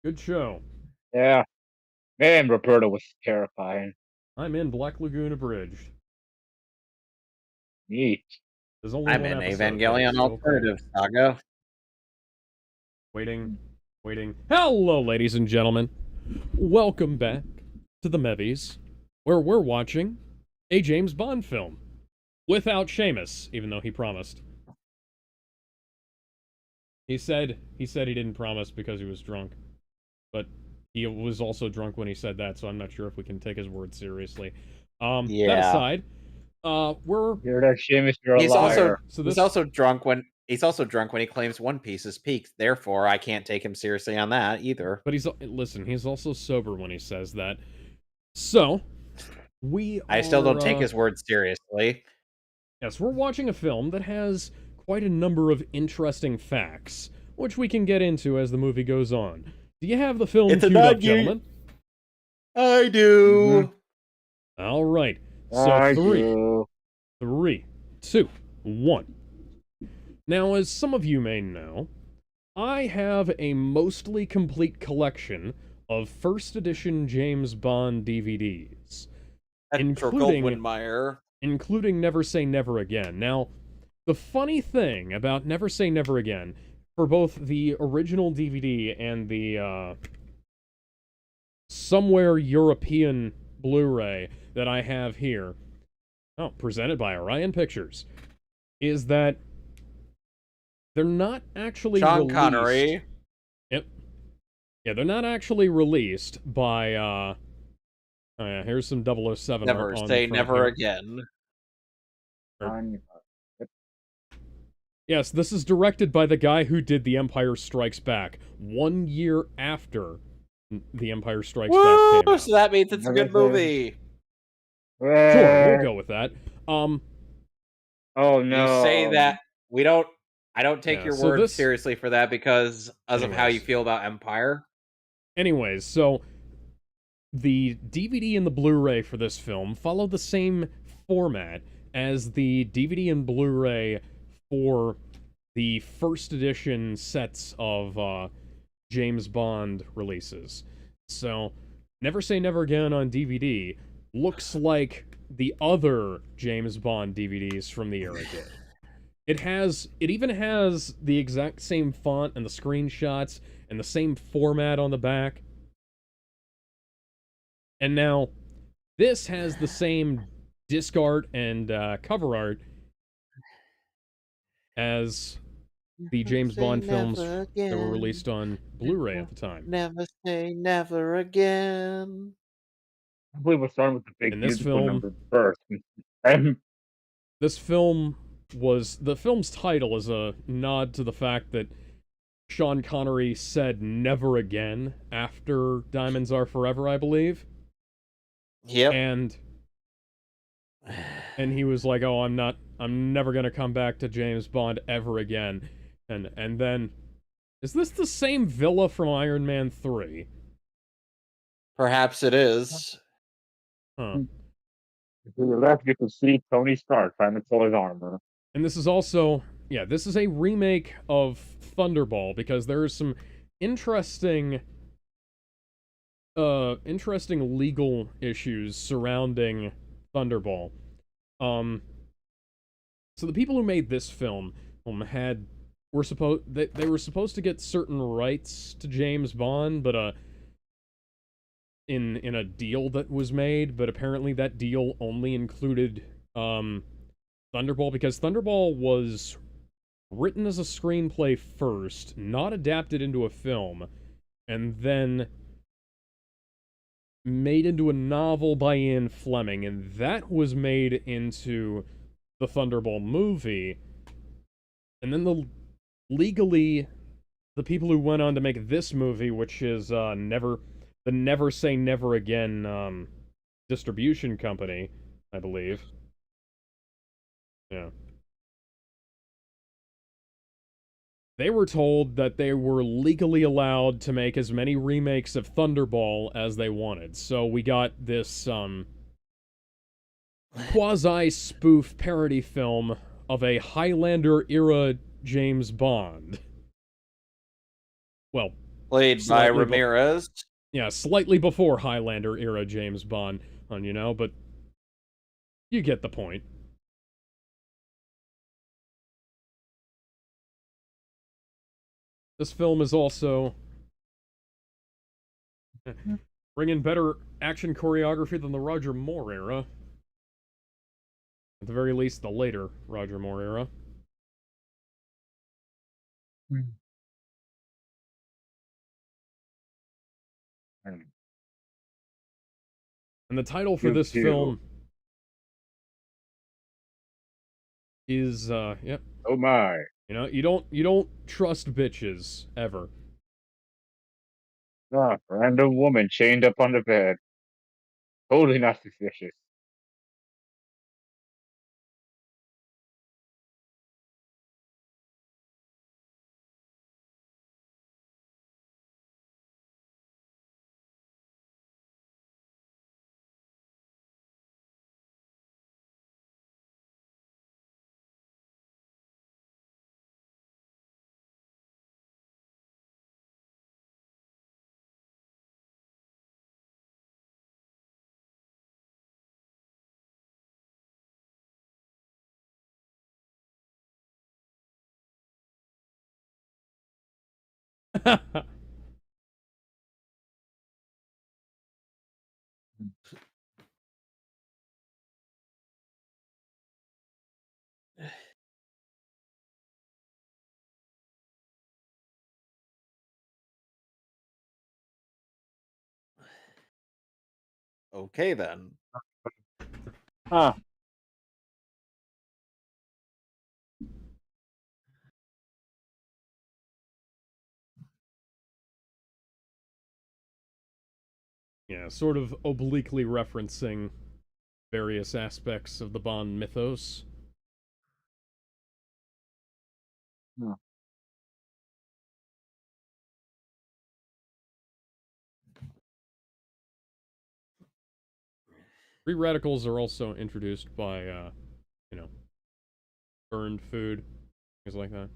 Good show. Yeah, man, Roberta was terrifying. I'm in Black Lagoon Abridged. Neat. There's only I'm one in episode, but it's Evangelion still cool. Alternative Saga. Waiting. Hello, ladies and gentlemen. Welcome back to the Mehvies, where we're watching a James Bond film. Without Seamus, even though he promised. He said he didn't promise because he was drunk. But he was also drunk when he said that, so I'm not sure if we can take his word seriously. That Yeah. aside, we're You're that Seamus, you're a He's liar. also drunk when he claims One Piece is peak. Therefore, I can't take him seriously on that either. But he's also sober when he says that. So, I still don't take his word seriously. Yes, we're watching a film that has quite a number of interesting facts, which we can get into as the movie goes on. Do you have the film queued up, gentlemen? I do. All right. So three, two, one. Now, as some of you may know, I have a mostly complete collection of first edition James Bond DVDs, including Never Say Never Again. Now, the funny thing about Never Say Never Again, for both the original DVD and the somewhere European Blu-ray that I have here, presented by Orion Pictures, is that they're not actually Sean released. Connery. Yep. Yeah, they're not actually released by, here's some 007 Never art on Say the front Never here. Again. Yes, this is directed by the guy who did The Empire Strikes Back, 1 year after The Empire Strikes Back came out. So that means it's a good movie. Sure, we'll go with that. Oh no. You say that I don't take your word seriously for that because of how you feel about Empire. Anyways, so the DVD and the Blu-ray for this film follow the same format as the DVD and Blu-ray for the first edition sets of James Bond releases. So, Never Say Never Again on DVD looks like the other James Bond DVDs from the era did. It even has the exact same font and the screenshots and the same format on the back. And now, this has the same disc art and cover art as the James Bond films that were released on Blu-ray at the time. Never say never again. I believe we're starting with the big beautiful number first. The film's title is a nod to the fact that Sean Connery said never again after Diamonds Are Forever, I believe. Yep. And he was like, "Oh, I'm never gonna come back to James Bond ever again." And then, is this the same villa from Iron Man 3? Perhaps it is. Huh. To the left, you can see Tony Stark trying to pull his armor. And this is also, this is a remake of Thunderball, because there are some interesting legal issues surrounding Thunderball. So the people who made this film were supposed to get certain rights to James Bond, but in a deal that was made, but apparently that deal only included Thunderball, because Thunderball was written as a screenplay first, not adapted into a film, and then made into a novel by Ian Fleming, and that was made into the Thunderball movie. And then the people who went on to make this movie, which is the Never Say Never Again distribution company, I believe. Yeah. They were told that they were legally allowed to make as many remakes of Thunderball as they wanted. So we got this quasi-spoof parody film of a Highlander-era James Bond. Well, Played by Ramirez. Yeah, slightly before Highlander era James Bond, but you get the point. This film is also bringing better action choreography than the Roger Moore era. At the very least, the later Roger Moore era. And the title for this film is, yep. Oh my. You don't trust bitches, ever. Ah, random woman chained up on the bed. Totally not suspicious. Okay, then. Huh. Yeah, sort of obliquely referencing various aspects of the Bond mythos. Huh. Free radicals are also introduced by, burned food, things like that.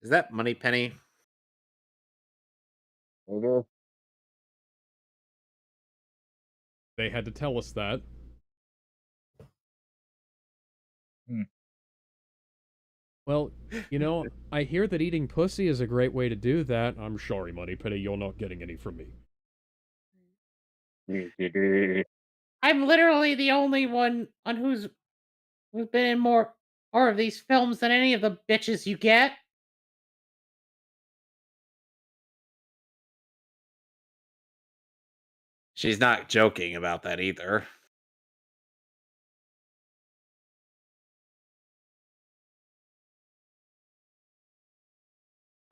Is that Moneypenny? Okay. They had to tell us that. Well, I hear that eating pussy is a great way to do that. I'm sorry, Moneypenny, you're not getting any from me. I'm literally the only one on who's been in more of these films than any of the bitches you get. She's not joking about that either.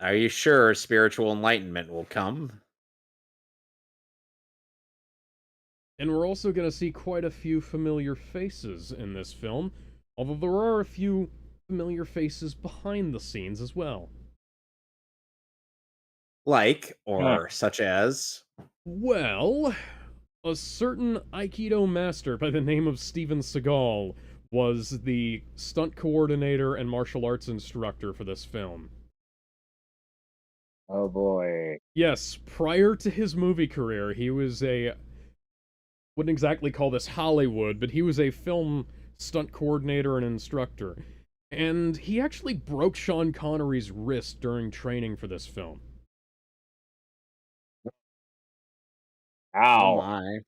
Are you sure spiritual enlightenment will come? And we're also going to see quite a few familiar faces in this film, although there are a few familiar faces behind the scenes as well. Like, or such as? Well, a certain Aikido master by the name of Steven Seagal was the stunt coordinator and martial arts instructor for this film. Oh boy. Yes, prior to his movie career, he was wouldn't exactly call this Hollywood, but he was a film stunt coordinator and instructor. And he actually broke Sean Connery's wrist during training for this film. Ow. Oh my.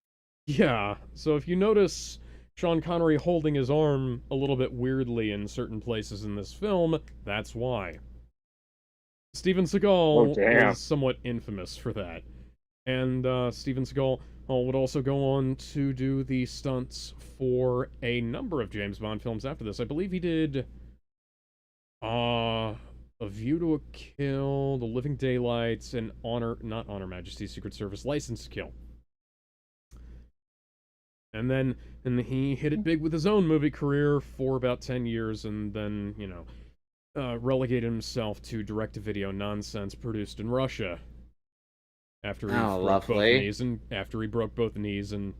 Yeah, so if you notice Sean Connery holding his arm a little bit weirdly in certain places in this film, that's why. Steven Seagal is somewhat infamous for that. And Steven Seagal would also go on to do the stunts for a number of James Bond films after this. I believe he did A View to a Kill, The Living Daylights, and not Honor Majesty's Secret Service, License to Kill. And then he hit it big with his own movie career for about 10 years, and then, relegated himself to direct-to-video nonsense produced in Russia. After he broke both knees and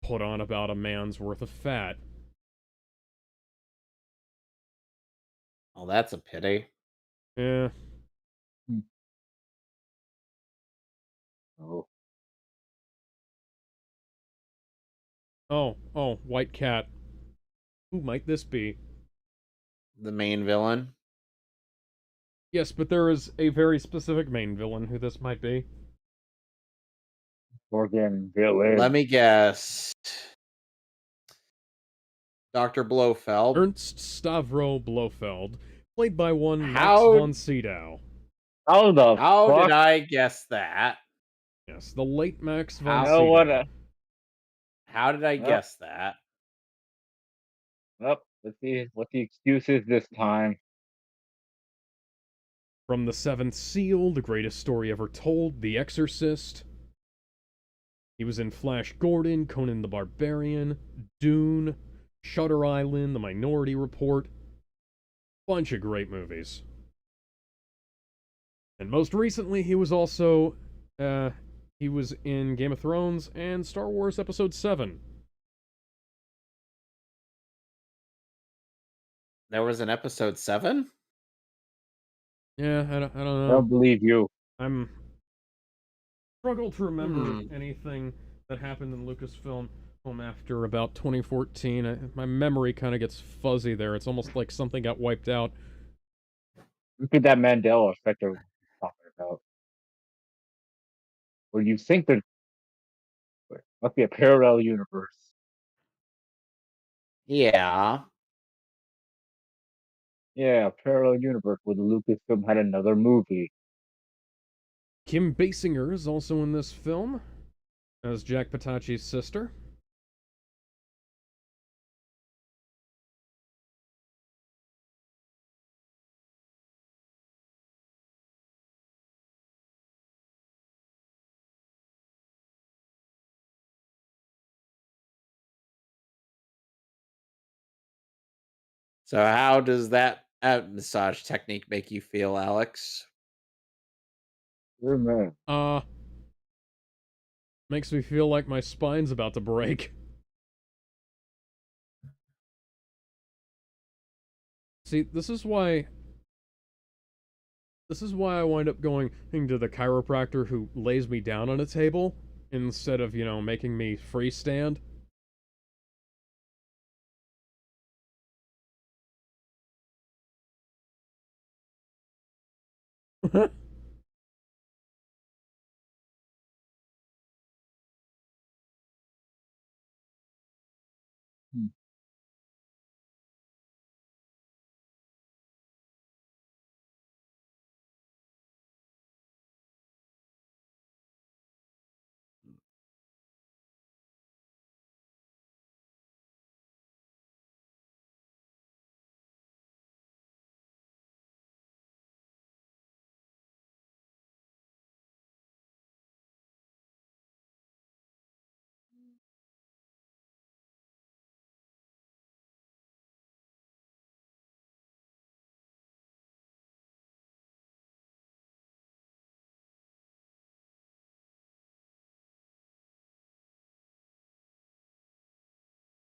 put on about a man's worth of fat. Oh, that's a pity. Yeah. Oh. Oh, white cat. Who might this be? The main villain. Yes, but there is a very specific main villain who this might be. Organ villain. Let me guess. Dr. Blofeld. Ernst Stavro Blofeld, played by one Max How- von Sydow. How the How fuck? did I guess that? Yes, the late Max von How- You know what? Sydow. How did I guess that? Let's see what the excuse is this time. From The Seventh Seal, The Greatest Story Ever Told, The Exorcist. He was in Flash Gordon, Conan the Barbarian, Dune, Shutter Island, The Minority Report. Bunch of great movies. And most recently, he was also, he was in Game of Thrones and Star Wars Episode 7. There was an episode 7? Yeah, I don't I know. don't believe you. I'm struggle to remember anything that happened in Lucasfilm after about 2014. My memory kind of gets fuzzy there. It's almost like something got wiped out. Look at that Mandela effect I was talking about. Where you think there must be a parallel universe. Yeah. Yeah, a parallel universe where the Lucasfilm had another movie. Kim Basinger is also in this film as Jack Patachi's sister. So how does that massage technique make you feel, Alex? Oh, man. Makes me feel like my spine's about to break. See, this is why I wind up going to the chiropractor who lays me down on a table instead of, making me freestand.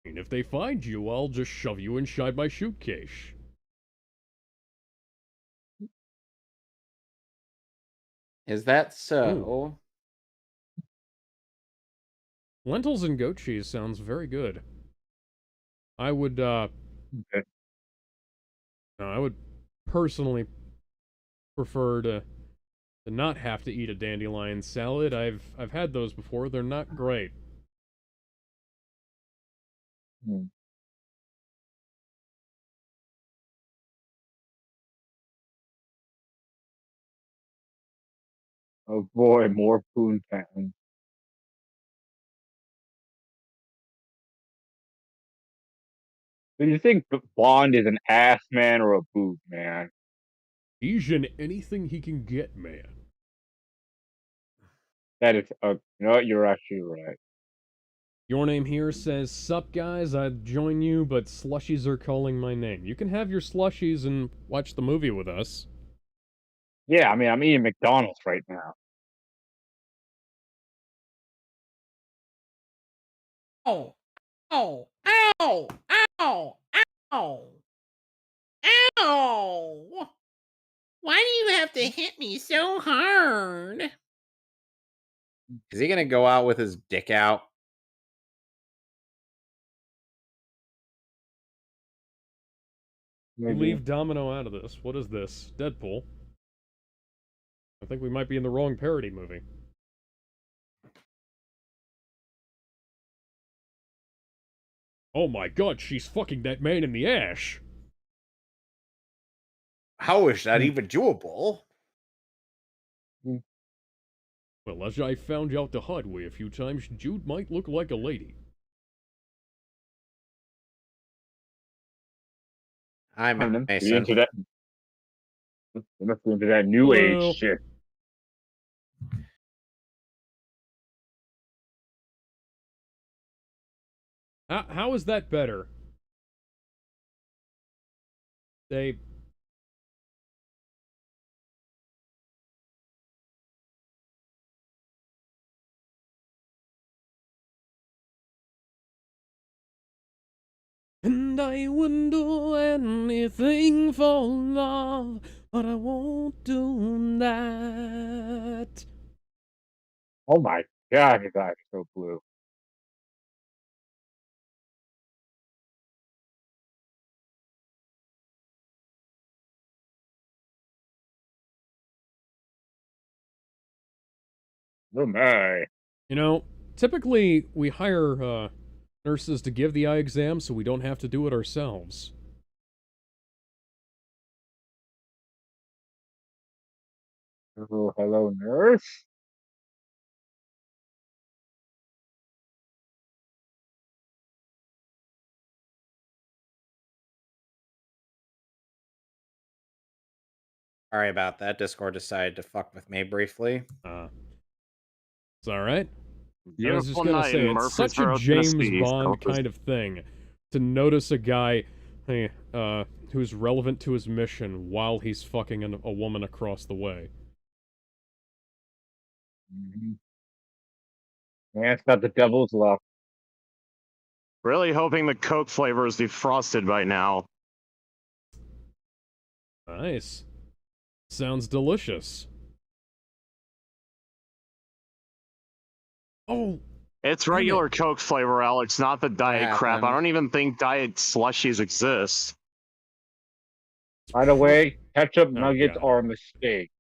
And if they find you, I'll just shove you inside my suitcase. Is that so? Lentils and goat cheese sounds very good. I would, Okay. I would personally prefer to not have to eat a dandelion salad. I've had those before. They're not great. Oh boy, more Poontown. Do you think Bond is an ass man or a boob man? Asian anything he can get, man. That is, you know what? You're actually right. Your name here says, "Sup guys, I'd join you, but slushies are calling my name." You can have your slushies and watch the movie with us. Yeah, I mean, I'm eating McDonald's right now. Ow! Ow! Ow! Ow! Ow! Ow! Why do you have to hit me so hard? Is he gonna go out with his dick out? Maybe. Leave Domino out of this. What is this? Deadpool. I think we might be in the wrong parody movie. Oh my god, she's fucking that man in the ash! How is that even doable? Well, as I found out the hard way a few times, Jude might look like a lady. I'm Be Mason. into that. Into that new Hello. age shit. How is that better? They... And I wouldn't do anything for love, but I won't do that. Oh my god, his eyes are so blue. Oh my. You know, typically we hire nurses to give the eye exam so we don't have to do it ourselves. Oh, hello, nurse. Sorry about that. Discord decided to fuck with me briefly. It's alright. I was just Beautiful gonna night say, in it's such a Murfreesboro, James Tennessee. Bond kind of thing to notice a guy who's relevant to his mission while he's fucking a woman across the way. Man, it's got the devil's luck. Really hoping the Coke flavor is defrosted by now. Nice. Sounds delicious. Oh! It's regular Coke flavor, Alex, not the diet crap. I don't even think diet slushies exist. By the way, ketchup nuggets are a mistake.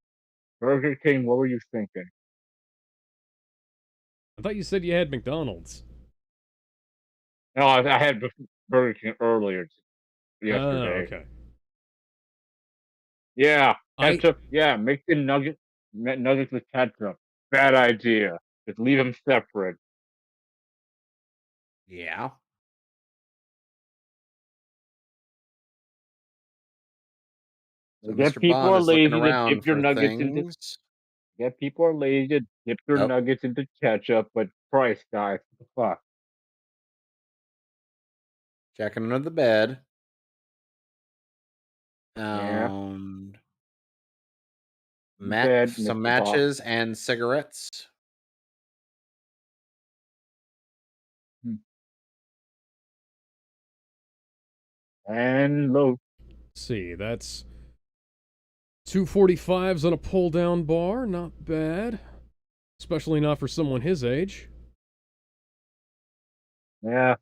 Burger King, what were you thinking? I thought you said you had McDonald's. No, I had Burger King earlier yesterday. Oh, okay. Yeah, ketchup. Yeah, make the nuggets with ketchup. Bad idea. Just leave them separate. Yeah. So Get Mr. people Bond are is looking lazy to around dip your for nuggets into. things. Get people are lazy to dip your nuggets into ketchup, but price, guys, what the fuck? Checking under the bed. Yeah. Some Mr. matches and cigarettes. And low. Let's see, that's 245s on a pull-down bar. Not bad. Especially not for someone his age. Yeah.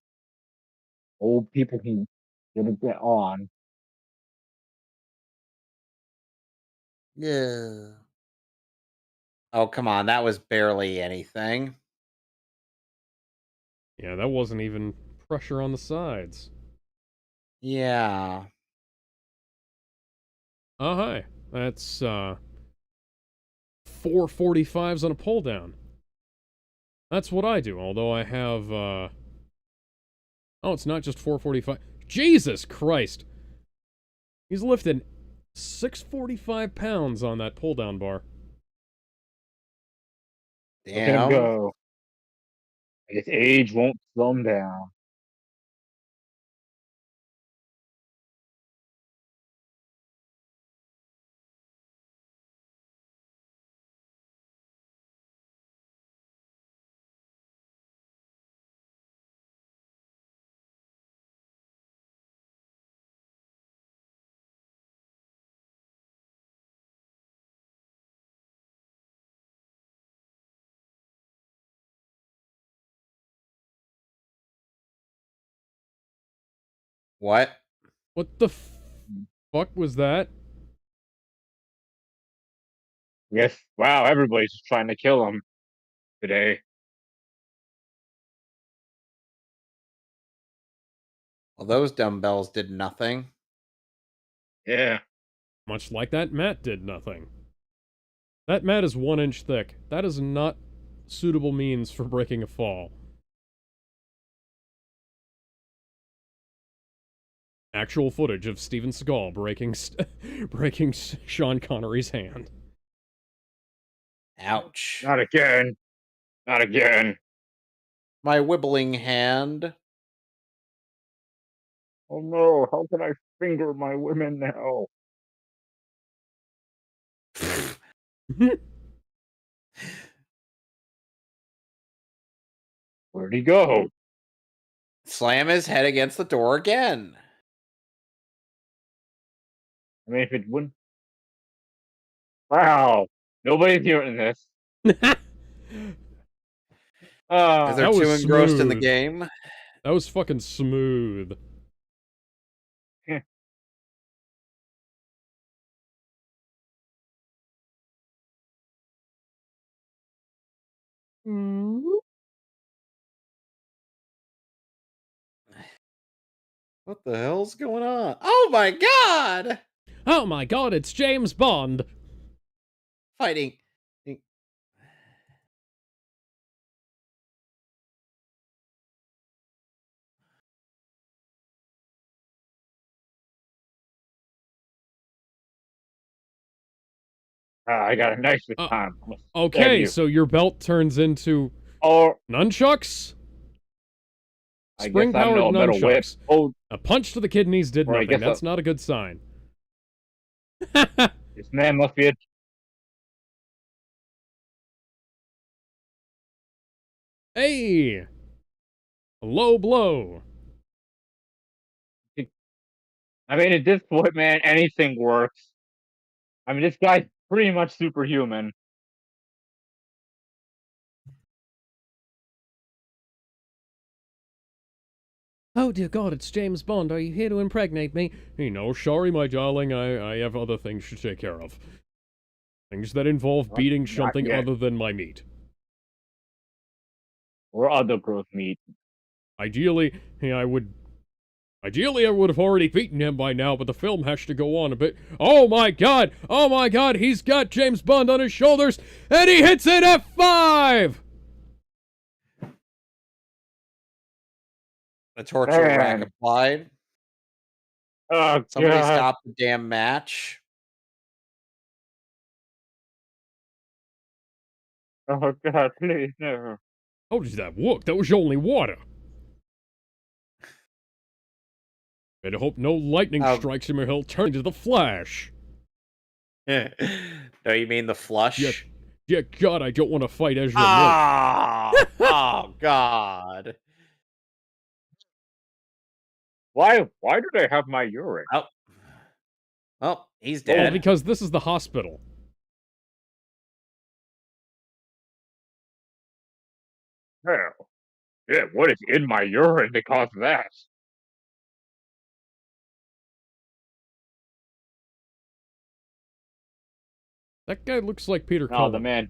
Old people can get on. Yeah. Oh, come on. That was barely anything. Yeah, that wasn't even pressure on the sides. Yeah. Oh, hi. That's, 445s on a pull-down. That's what I do, although I have, Oh, it's not just 445. Jesus Christ! He's lifting 645 pounds on that pull-down bar. Look at him go. His age won't slow him down. What? What the fuck was that? Yes. Wow, everybody's just trying to kill him today. Well, those dumbbells did nothing. Yeah. Much like that mat did nothing. That mat is 1 inch thick. That is not suitable means for breaking a fall. Actual footage of Steven Seagal breaking Sean Connery's hand. Ouch. Not again. Not again. My wibbling hand. Oh no, how can I finger my women now? Where'd he go? Slam his head against the door again. I mean, if it wouldn't. Wow. Nobody's hearing this. Because they're too engrossed in the game. That was fucking smooth. What the hell's going on? Oh my god! Oh my god, it's James Bond! Fighting. I got a knife this time. Okay, so your belt turns into nunchucks? Spring-powered nunchucks. Oh, a punch to the kidneys did nothing. That's not a good sign. This man must be a... Hey! A low blow. I mean, at this point, man, anything works. I mean, this guy's pretty much superhuman. Oh dear God, it's James Bond. Are you here to impregnate me? Hey, no, sorry, my darling. I have other things to take care of. Things that involve beating something other than my meat. Or other gross meat. Ideally, I would have already beaten him by now, but the film has to go on a bit. Oh my god! Oh my god! He's got James Bond on his shoulders, and he hits an F5! A torture rack applied. Oh, somebody stop the damn match. Oh god, please, no. How does that work? That was only water. Better hope no lightning strikes him or he'll turn into the Flash. No, you mean the flush? Yeah, God, I don't want to fight Ezra Miller. Oh, God. Why do they have my urine? Oh, he's dead. Oh, because this is the hospital. Hell. Yeah, what is in my urine that caused that? That guy looks like Peter Cullen. The man...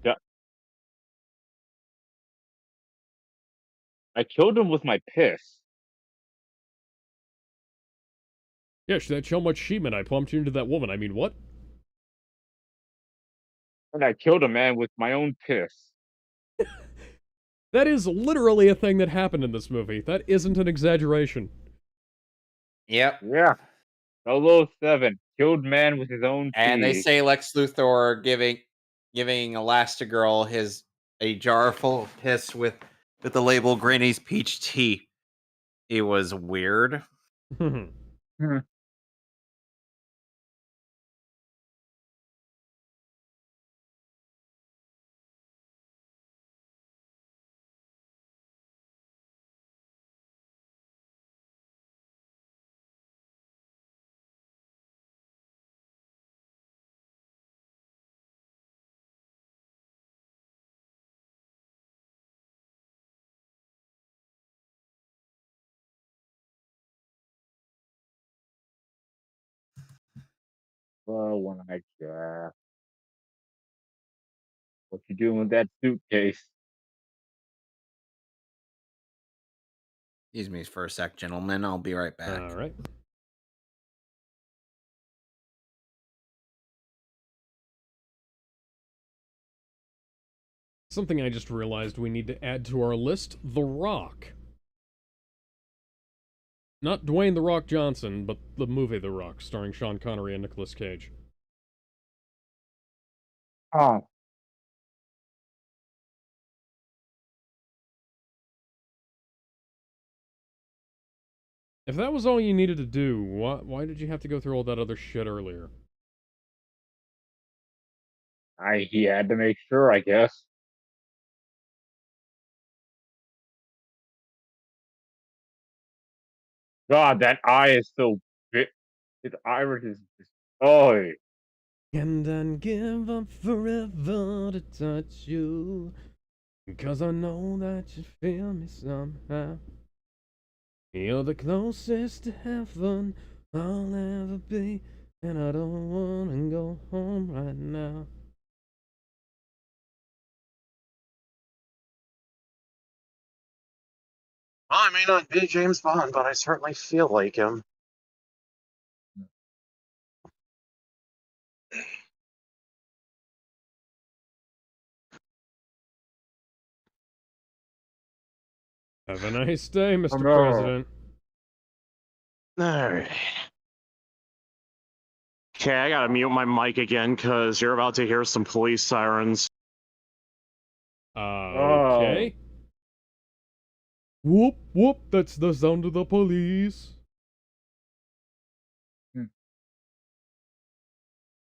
I killed him with my piss. Yes, that's how much semen I pumped into that woman. I mean, what? And I killed a man with my own piss. That is literally a thing that happened in this movie. That isn't an exaggeration. Yep. Yeah. 007. Killed man with his own pee. And they say Lex Luthor giving Elastigirl a jar full of piss with the label Granny's Peach Tea. It was weird. One-eyed Jack. What you doing with that suitcase? Excuse me for a sec, gentlemen. I'll be right back. All right. Something I just realized we need to add to our list, The Rock. Not Dwayne The Rock Johnson, but the movie The Rock, starring Sean Connery and Nicolas Cage. Oh. If that was all you needed to do, why did you have to go through all that other shit earlier? He had to make sure, I guess. God, that eye is so big. His iris is just, oh. And I'd give up forever to touch you, 'cause I know that you feel me somehow. You're the closest to heaven I'll ever be, and I don't wanna go home right now. Well, I may not be James Bond, but I certainly feel like him. Have a nice day, Mr. no. President. Alright. Okay, I gotta mute my mic again, because you're about to hear some police sirens. Okay. Whoop, whoop, that's the sound of the police.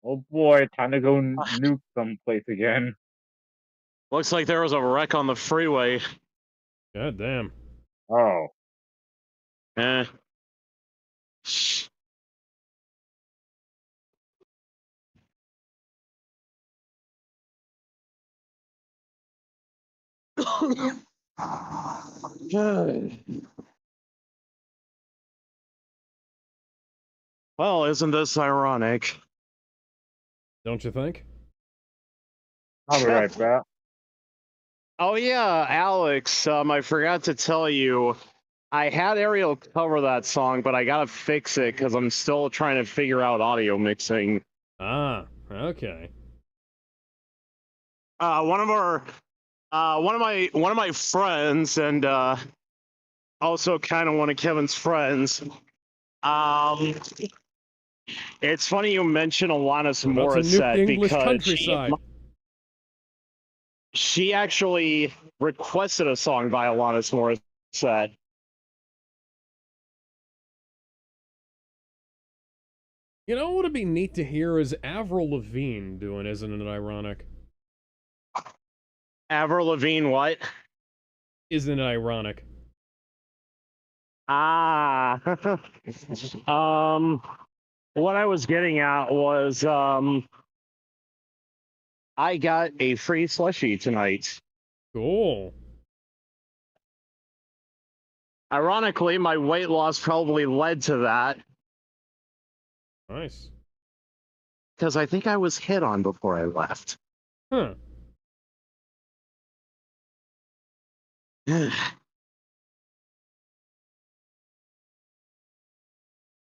Oh boy, time to go nuke someplace again. Looks like there was a wreck on the freeway. God damn. Oh. Eh. Good. Well, isn't this ironic? Don't you think? I'll be right back. Oh yeah, Alex, I forgot to tell you, I had Ariel cover that song, but I gotta fix it because I'm still trying to figure out audio mixing. Ah, okay. One of my friends, and also kind of one of Kevin's friends. It's funny you mention Alanis Morissette English because countryside. she actually requested a song by Alanis Morissette. You know what would be neat to hear is Avril Lavigne doing, isn't it ironic? Avril Lavigne, what? Isn't it ironic? Ah, what I was getting at was, I got a free slushie tonight. Cool. Ironically, my weight loss probably led to that. Nice. Because I think I was hit on before I left. Huh. And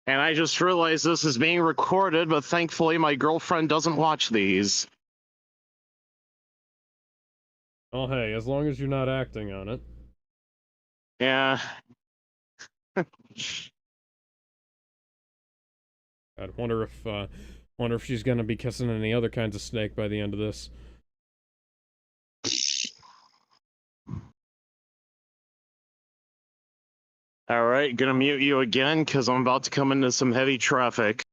I just realized this is being recorded, but thankfully my girlfriend doesn't watch these. Oh, hey, as long as you're not acting on it. Yeah. I'd wonder if she's gonna be kissing any other kinds of snake by the end of this. All right, gonna mute you again because I'm about to come into some heavy traffic.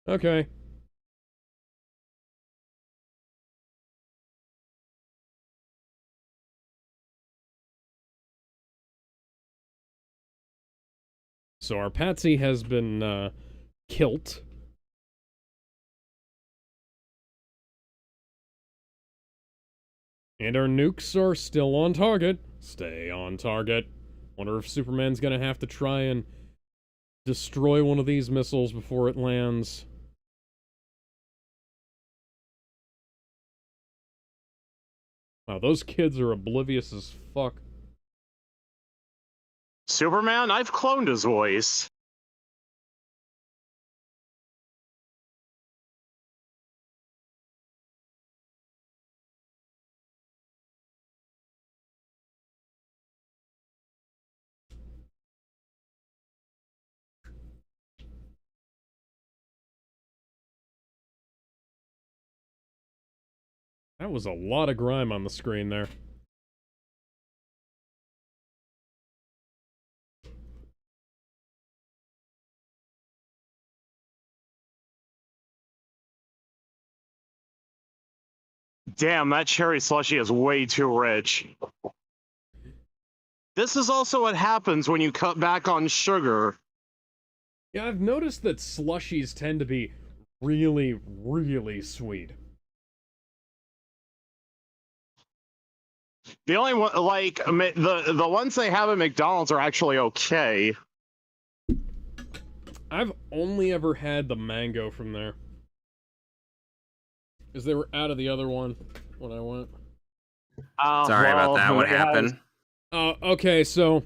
Okay. So our Patsy has been killed. And our nukes are still on target. Stay on target. Wonder if Superman's gonna have to try and destroy one of these missiles before it lands. Wow, those kids are oblivious as fuck. Superman, I've cloned his voice. That was a lot of grime on the screen there. Damn, that cherry slushy is way too rich. This is also what happens when you cut back on sugar. Yeah, I've noticed that slushies tend to be really, really sweet. The only one, like, the ones they have at McDonald's are actually okay. I've only ever had the mango from there. Because they were out of the other one when I went. Sorry about that. What happened? Okay, so...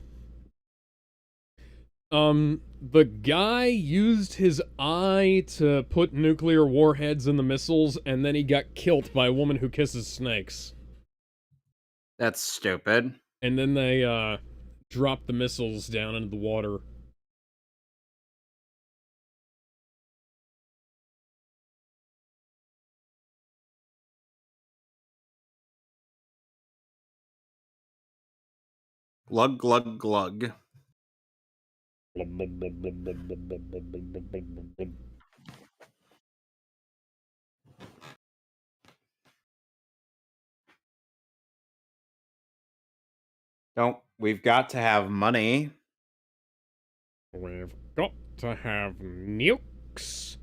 the guy used his eye to put nuclear warheads in the missiles, and then he got killed by a woman who kisses snakes. That's stupid. And then they, dropped the missiles down into the water. Glug, glug, glug. We've got to have money. We've got to have nukes.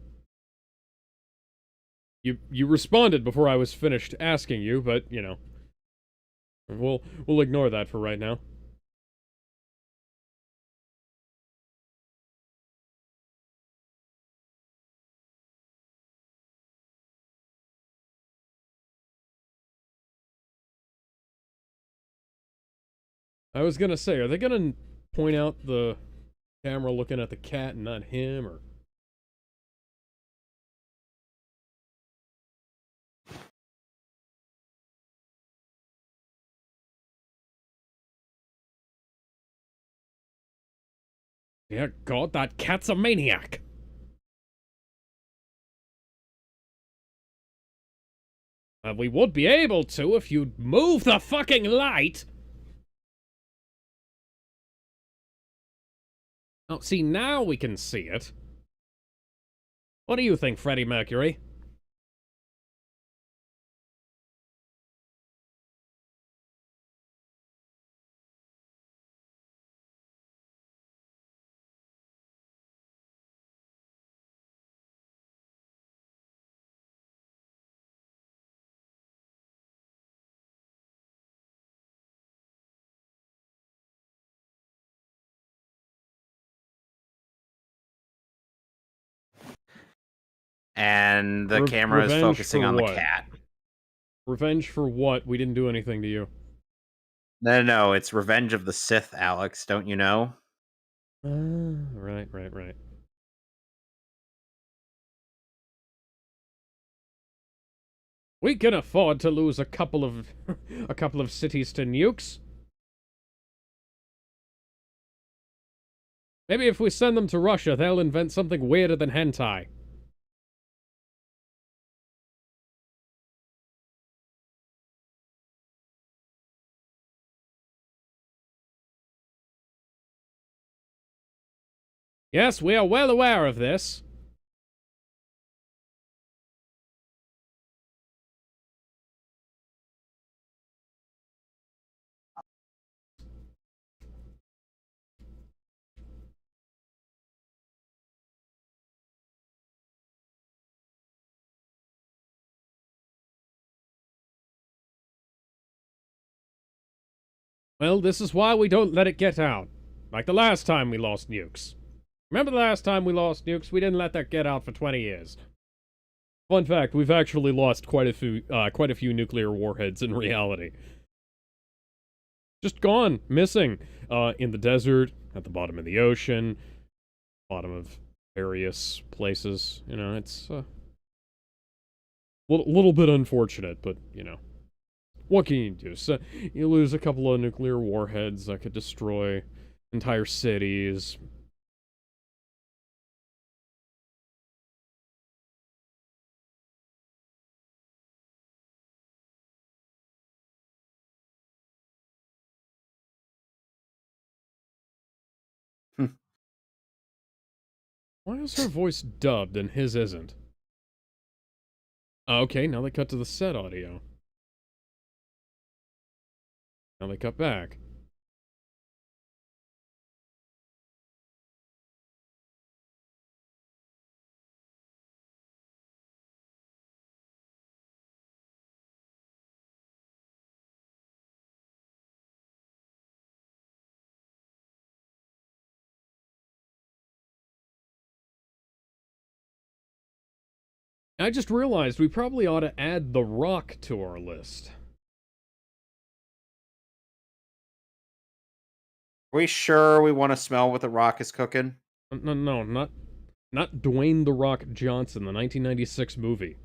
You responded before I was finished asking you, but, you know. We'll ignore that for right now. I was gonna say, are they gonna point out the camera looking at the cat and not him, or... Dear God, that cat's a maniac! We would be able to if you'd move the fucking light! Oh, see, now we can see it. What do you think, Freddie Mercury? And the camera is focusing on the cat. Revenge for what? We didn't do anything to you. No, it's Revenge of the Sith, Alex, don't you know? Right. We can afford to lose a couple of cities to nukes. Maybe if we send them to Russia, they'll invent something weirder than hentai. Yes, we are well aware of this. Well, this is why we don't let it get out. Like the last time we lost nukes. Remember the last time we lost nukes? We didn't let that get out for 20 years. Fun fact, we've actually lost quite a few nuclear warheads in reality. Just gone, missing, in the desert, at the bottom of the ocean, bottom of various places. You know, it's a little bit unfortunate, but, you know, what can you do? So, you lose a couple of nuclear warheads that could destroy entire cities. Why is her voice dubbed and his isn't? Okay, now they cut to the set audio. Now they cut back. I just realized we probably ought to add The Rock to our list. Are we sure we want to smell what The Rock is cooking? No, not Dwayne The Rock Johnson, the 1996 movie.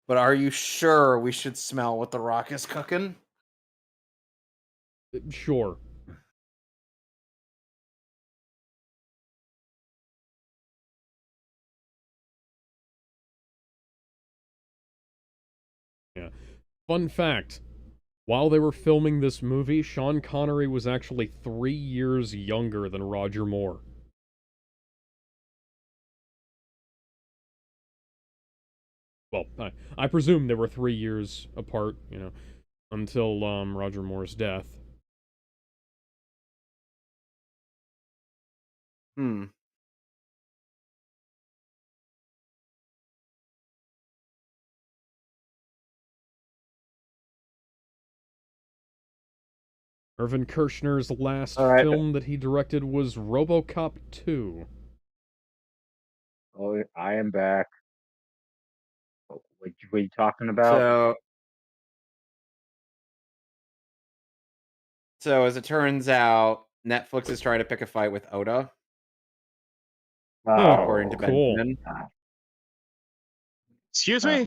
But are you sure we should smell what The Rock is cooking? Sure. Yeah. Fun fact. While they were filming this movie, Sean Connery was actually 3 years younger than Roger Moore. Well, I presume they were 3 years apart, you know, until Roger Moore's death. Irvin Kershner's last film that he directed was RoboCop 2. Oh, I am back. What are you talking about? So as it turns out, Netflix is trying to pick a fight with Oda. According to Benjamin. Excuse me?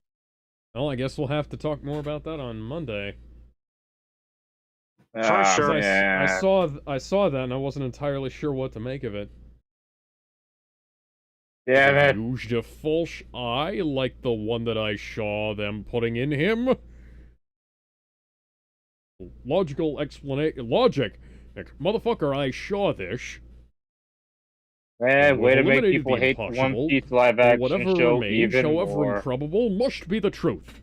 Well, I guess we'll have to talk more about that on Monday. For sure. I saw that and I wasn't entirely sure what to make of it. Yeah, man. Used a false eye like the one that I saw them putting in him. Logical explanation. Logic. Motherfucker, I saw this. Man, way to make people hate the One Piece live action whatever show remains, even however more. improbable, must be the truth.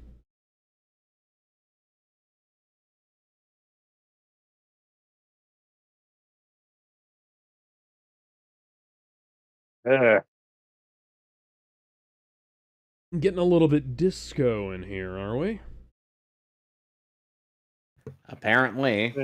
Getting a little bit disco in here, are we? Apparently.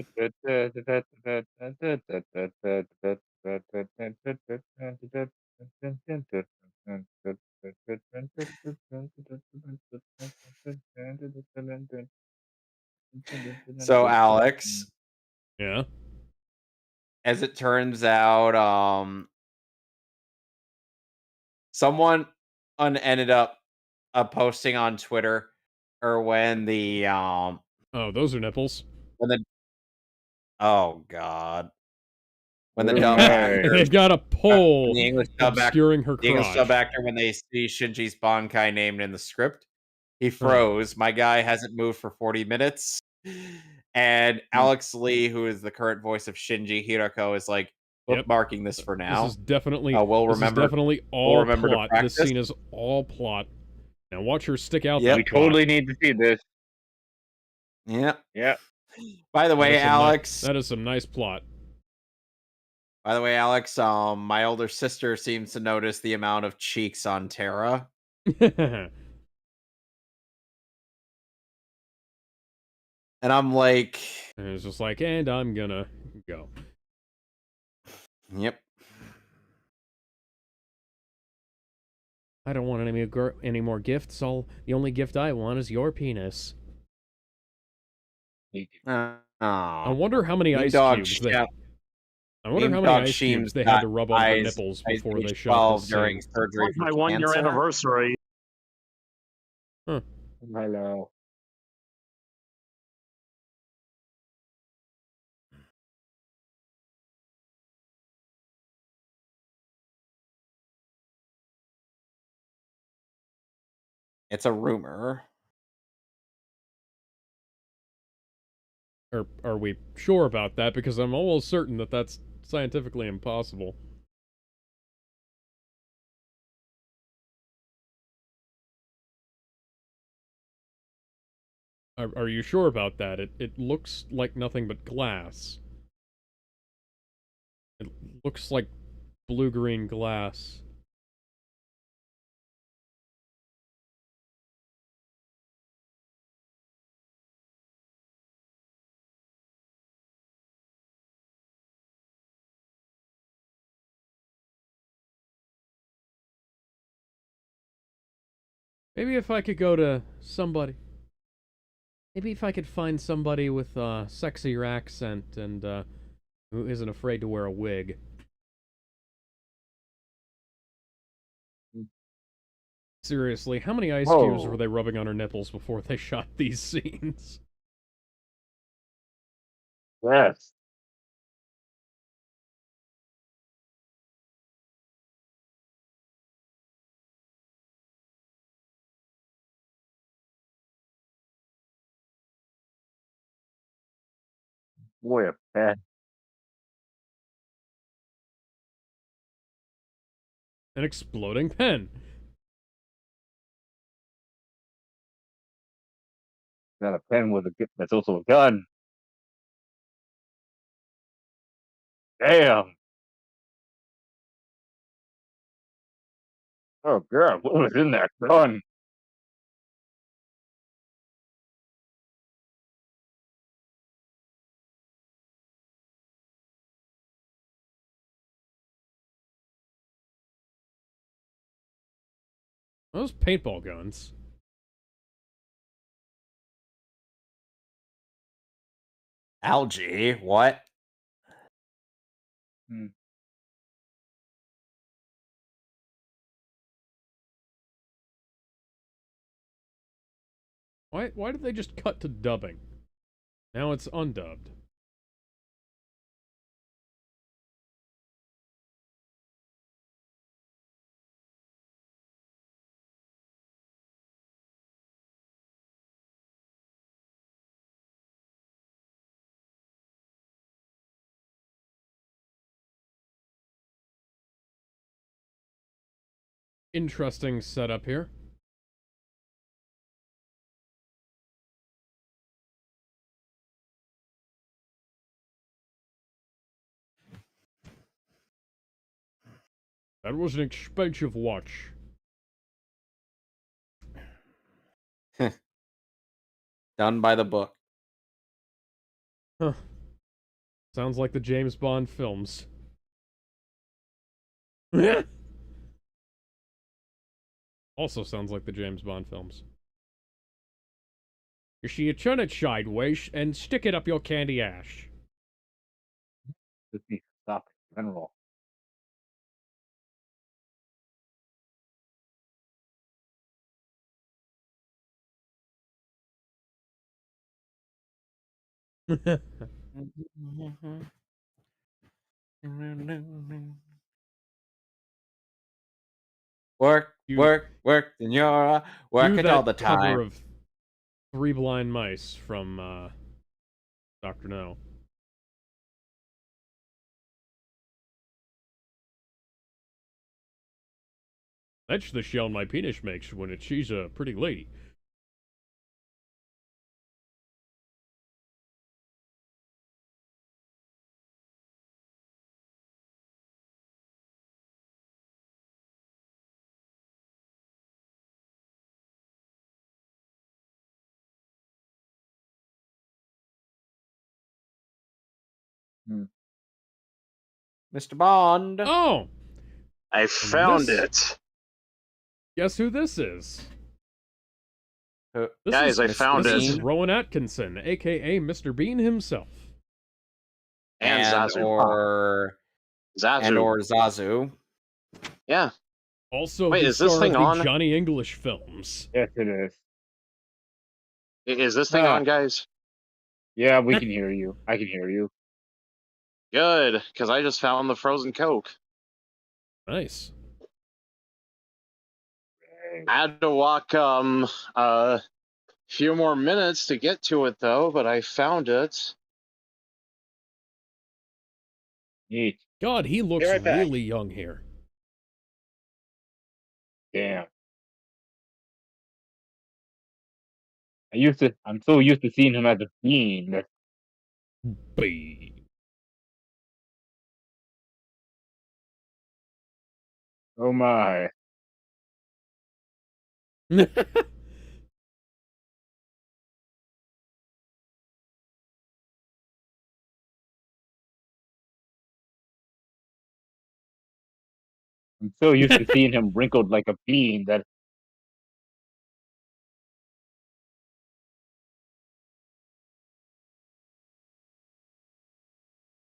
So, Alex. Yeah? As it turns out, someone ended up posting on Twitter, or when the oh, those are nipples. When the oh god, when the Right. dub actor, they've got a pole the English dub obscuring her crotch. The English dub actor, when they see Shinji's Bankai named in the script, he froze. My guy hasn't moved for 40 minutes. And Alex Lee, who is the current voice of Shinji Hirako, is like bookmarking this for now. This is definitely we'll definitely all plot. This scene is all plot. Now watch her stick out. We totally need to see this. Yeah. Yeah. By the way, Alex, that is some nice plot. By the way, Alex, my older sister seems to notice the amount of cheeks on Terra. And I'm like... And it's just like, and I'm gonna go. Yep. I don't want any more gifts. The only gift I want is your penis. I wonder how many ice cubes they. I wonder how many ice cubes they had to rub on her nipples before they shot this during scene. surgery My for 1 year cancer. anniversary. Hello. It's a rumor. Are we sure about that? Because I'm almost certain that that's scientifically impossible. Are you sure about that? It looks like nothing but glass. It looks like blue-green glass. Maybe if I could go to somebody. Maybe if I could find somebody with a sexier accent and who isn't afraid to wear a wig. Seriously, how many ice cubes were they rubbing on her nipples before they shot these scenes? Yes. Boy, a pen. An exploding pen. Got a pen with that's also a gun. Damn. Oh god, what was in that gun? Those paintball guns. Algae? What? Why did they just cut to dubbing? Now it's undubbed. Interesting setup here. That was an expensive watch. Done by the book. Huh. Sounds like the James Bond films. Also sounds like the James Bond films. You see, you turn it sideways and stick it up your candy ash. This needs to stop in general. Work, senora. Work it all the cover time. of Three Blind Mice from Dr. No. That's the sound my penis makes when she's a pretty lady. Mr. Bond. Oh! I found it. Guess who this is? This Guys, I found this it. is Rowan Atkinson, aka Mr. Bean himself. And Zazu. or Zazu. Yeah. Also, Wait, the is this star thing of the on? Johnny English films. Yes, it is. Is this thing on, guys? Yeah, we can hear you. I can hear you. Good, because I just found the frozen Coke. Nice. I had to walk a few more minutes to get to it though, but I found it. Neat. God, he looks right back. really young here. Damn. I'm so used to seeing him as a fiend. Bean. Oh my. I'm so used to seeing him wrinkled like a bean that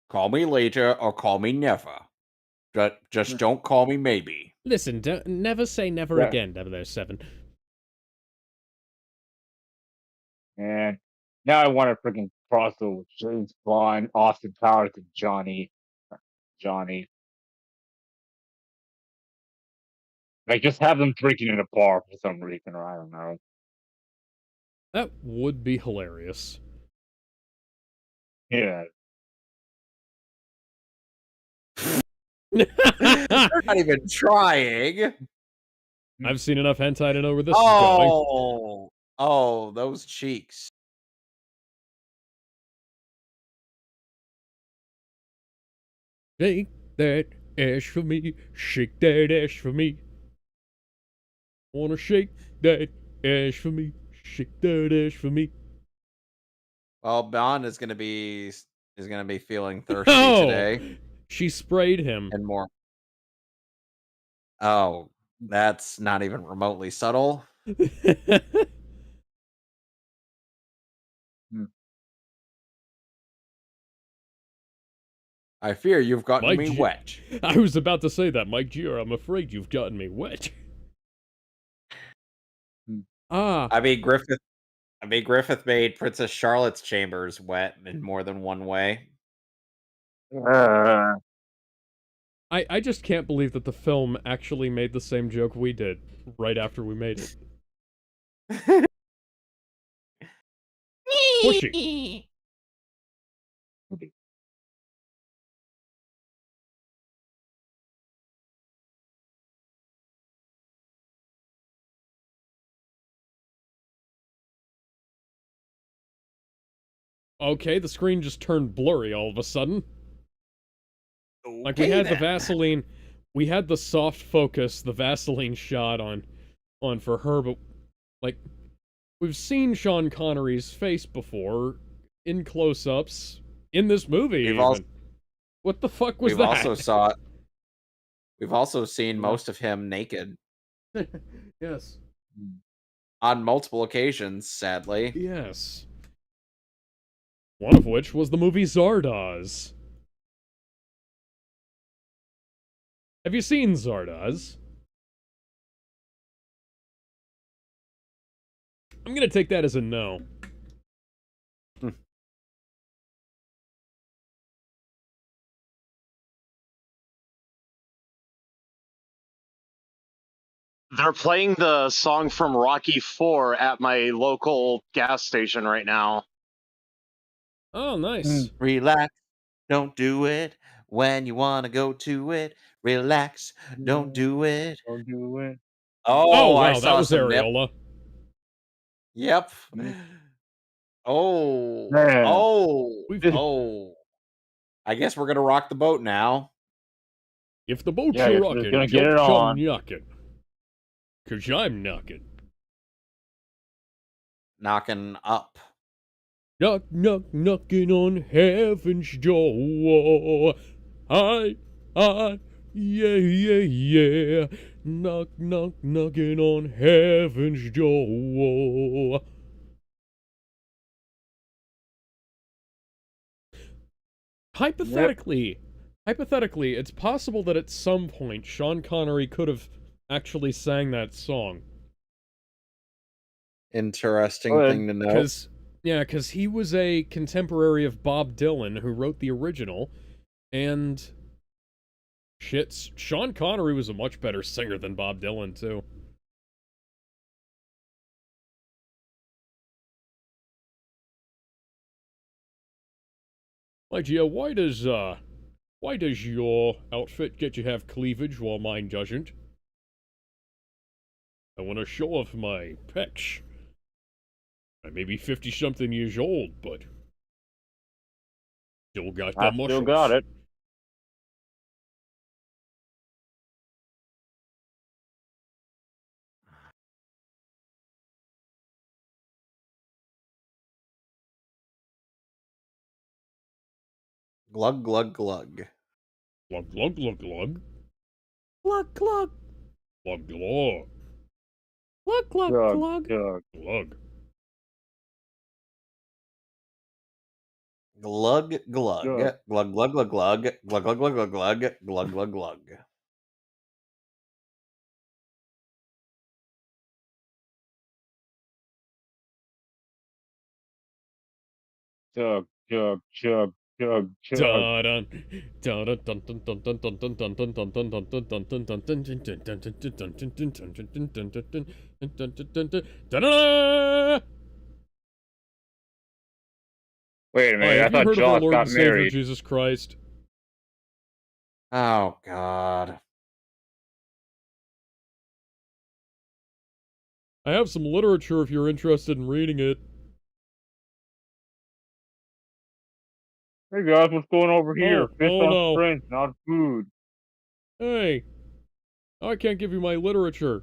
Call me later or call me never. Just don't call me maybe. Listen, never say never Yeah. again, 007. and now I want to freaking crossover with James Bond, Austin Powers, and Johnny. Like just have them drinking in a bar for some reason, or I don't know. That would be hilarious. Yeah. They're not even trying. I've seen enough hentai to know where this is going. Oh, those cheeks. Shake that ass for me, shake that ass for me. Wanna shake that ass for me, shake that ass for me. Well, Bond is gonna be feeling thirsty Oh, today she sprayed him. and more. Oh, that's not even remotely subtle. I fear you've gotten Mike me G- wet. I was about to say that, Mike G. I'm afraid you've gotten me wet. Ah, I mean, Griffith made Princess Charlotte's chambers wet in more than one way. I just can't believe that the film actually made the same joke we did right after we made it. Pushy. Okay, the screen just turned blurry all of a sudden. Like we had the Vaseline, we had the soft focus, the Vaseline shot on for her, but like we've seen Sean Connery's face before in close-ups in this movie. What the fuck was that? We've also seen most of him naked Yes. on multiple occasions, sadly. Yes. One of which was the movie Zardoz. Have you seen Zardoz? I'm gonna take that as a no. They're playing the song from Rocky IV at my local gas station right now. Oh, nice. Relax, don't do it when you want to go to it. Relax, don't do it. Don't do it. Oh, wow, I that saw was some nip- Areola. Yep. Mm. Oh. Man. Oh. I guess we're gonna rock the boat now. If the boat's Yeah, I guess we're rocking, gonna get jump, it chum, on. yuckin'. 'Cause I'm knocking. Knocking up. Knock, knock, knocking on heaven's door. Yeah, yeah, yeah. Knock, knock, knocking on heaven's door. Hypothetically, it's possible that at some point Sean Connery could have actually sang that song. Interesting thing to know. Because he was a contemporary of Bob Dylan who wrote the original, and shit, Sean Connery was a much better singer than Bob Dylan, too. My dear, why does your outfit get to have cleavage while mine doesn't? I want to show off my pecs. I may be 50-something years old, but still got the muscles. Still got it. Glug, glug, glug. Glug, glug, glug, glug. Glug, glug. Glug, glug. Glug, glug, glug. Glug. Glug. Glug, glug. Yeah. Glug, glug, glug, glug. Glug, glug, glug, glug, glug. Glug, glug, glug. Chug, chug, chug, chug, chug. Da-dun. Da-dun, dun, dun, dun, dun, dun, dun, dun, dun, dun, dun, dun, dun, dun, dun, dun, dun, dun. Wait a minute, I thought Jaws got married. Jesus Christ. Oh, God. I have some literature if you're interested in reading it. Hey guys, what's going over here? Fish on no. strength, not food. Hey. I can't give you my literature.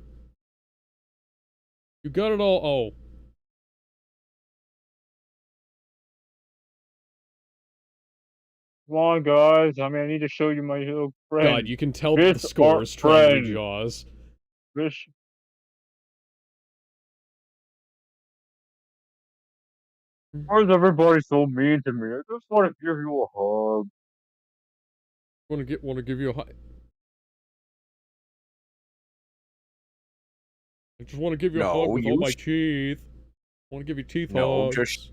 You got it all. Oh. Come on, guys. I mean, I need to show you my little friend. God, you can tell that the score is trying to be Jaws. Fish. Why is everybody so mean to me? I just want to give you a hug. Want to give you a hug? I just want to give you a hug with all my teeth. I want to give you teeth hugs.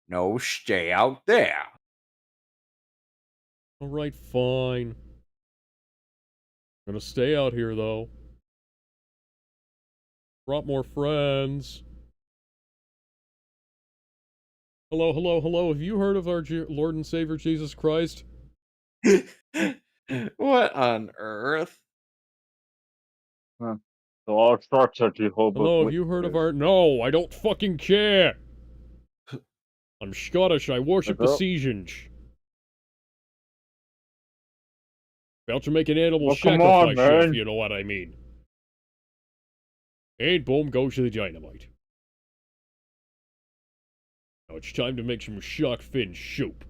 No, stay out there. Alright, fine. I'm gonna stay out here, though. Brought more friends. Hello, hello, hello. Have you heard of our Lord and Savior Jesus Christ? What on earth? Huh. So all sorts of Jehovah's Hello, have you heard of our... No, I don't fucking care! I'm Scottish, I worship the seasons. About to make an animal sacrifice here, if you know what I mean. And boom goes to the dynamite. Now it's time to make some shark fin soup.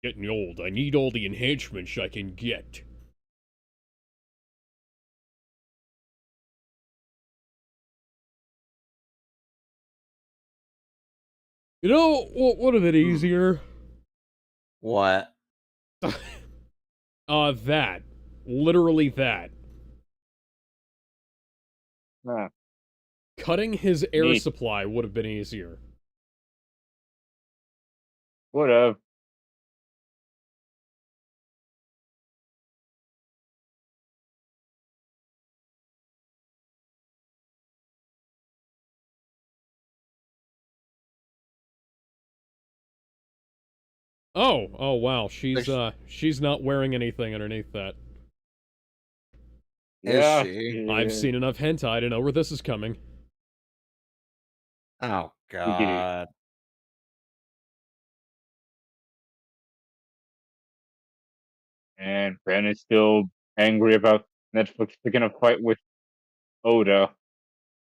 Getting old, I need all the enhancements I can get. You know, what would have been easier? What? That. Literally that. Huh. Cutting his air supply would have been easier. Whatever. Oh wow, she's not wearing anything underneath that. Is she? I've seen enough hentai to know where this is coming. Oh, God. And Ben is still angry about Netflix picking a fight with Oda.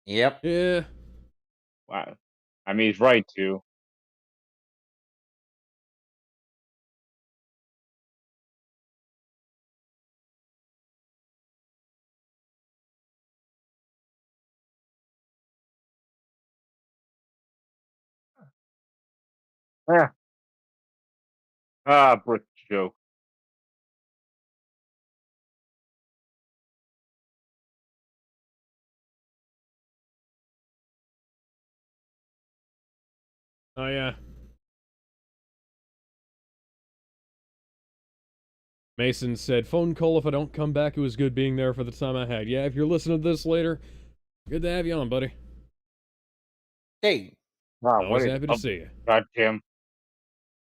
Yep. Yeah. Wow. I mean, he's right to. Yeah. Ah, brick joke. Oh, yeah. Mason said, phone call if I don't come back. It was good being there for the time I had. Yeah, if you're listening to this later, good to have you on, buddy. Hey, Ah, Always happy to see you. God, Tim.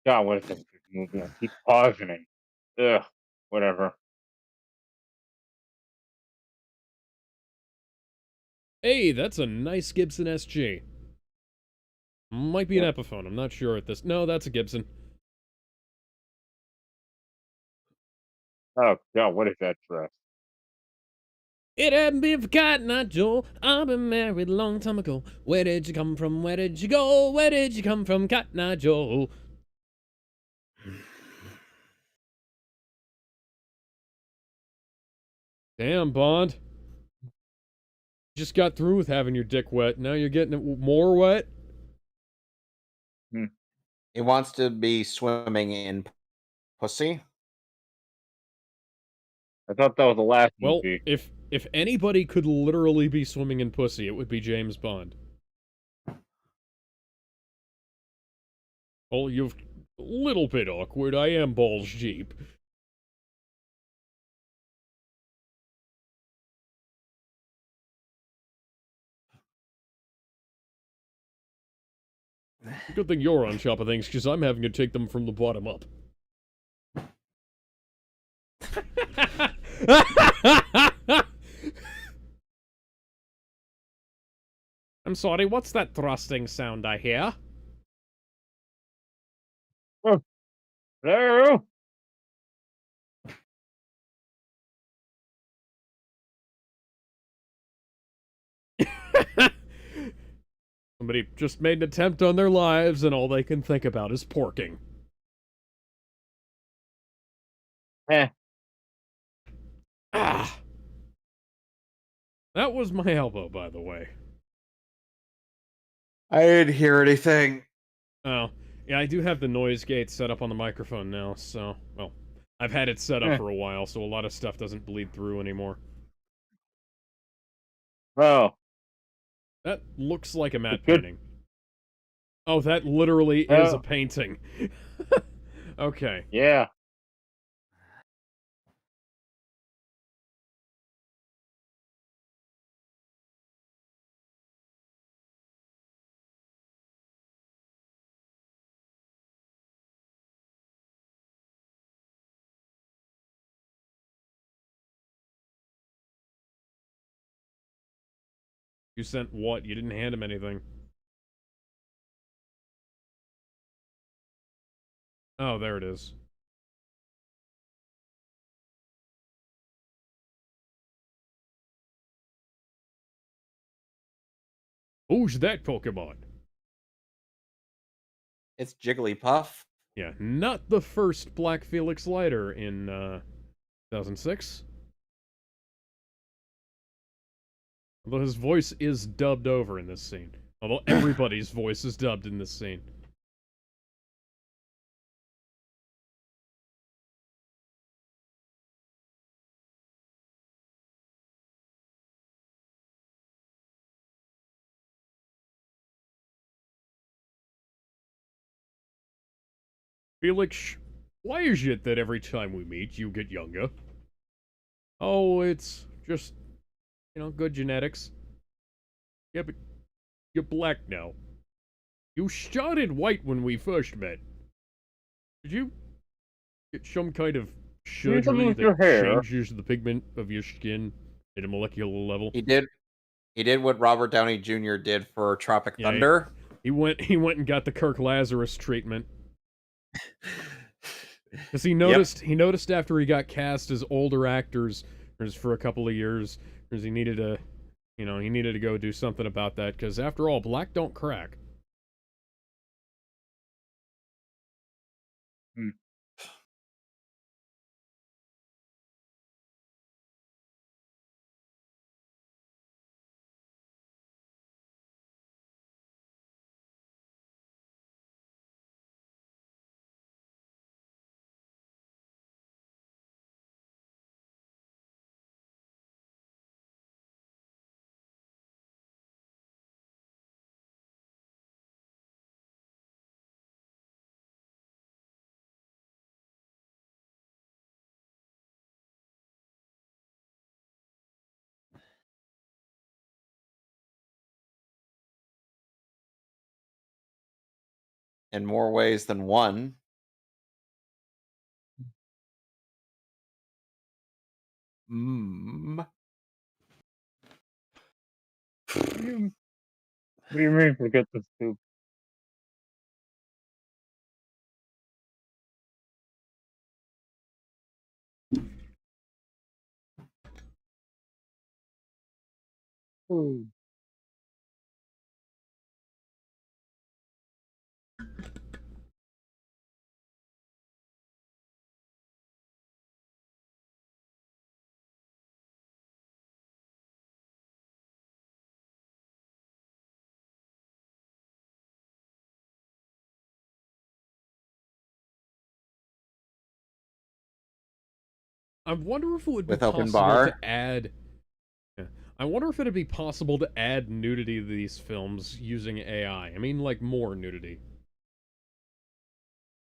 God, what is this movie? I keep pausing it. Ugh, whatever. Hey, that's a nice Gibson SG. Might be an Epiphone. I'm not sure at this. No, that's a Gibson. Oh, God, what is that dress? It hadn't been for Cotton Eye Joe. I've been married a long time ago. Where did you come from? Where did you go? Where did you come from, Cotton Eye Joe? Damn, Bond. Just got through with having your dick wet. Now you're getting it more wet? he wants to be swimming in pussy. I thought that was the last Well, movie. if anybody could literally be swimming in pussy, it would be James Bond. Well, you've a little bit awkward. I am balls deep. Good thing you're on top of things, because I'm having to take them from the bottom up. I'm sorry, what's that thrusting sound I hear? Hello? Somebody just made an attempt on their lives, and all they can think about is porking. Ah! That was my elbow, by the way. I didn't hear anything. Oh, yeah, I do have the noise gate set up on the microphone now, so, well, I've had it set up for a while, so a lot of stuff doesn't bleed through anymore. Oh. That looks like a matte Good. painting. Oh, that literally is a painting. Okay. Yeah. You sent what? You didn't hand him anything. Oh, there it is. Who's that Pokemon? It's Jigglypuff. Yeah, not the first Black Felix Lighter in, 2006. Although his voice is dubbed over in this scene. Although everybody's voice is dubbed in this scene. Felix, why is it that every time we meet, you get younger? Oh, it's just, good genetics. Yeah, but you're black now. You started white when we first met. Did you get some kind of surgery with your that hair. changes the pigment of your skin at a molecular level? He did what Robert Downey Jr. did for Tropic Yeah, Thunder. He went and got the Kirk Lazarus treatment. Because he noticed after he got cast as older actors for a couple of years, because he needed to go do something about that, because after all, black don't crack. in more ways than one. Mm. What do you mean forget the soup? Food. I wonder if it would be With open possible bar? to add. Yeah. I wonder if it'd be possible to add nudity to these films using AI. I mean, like more nudity.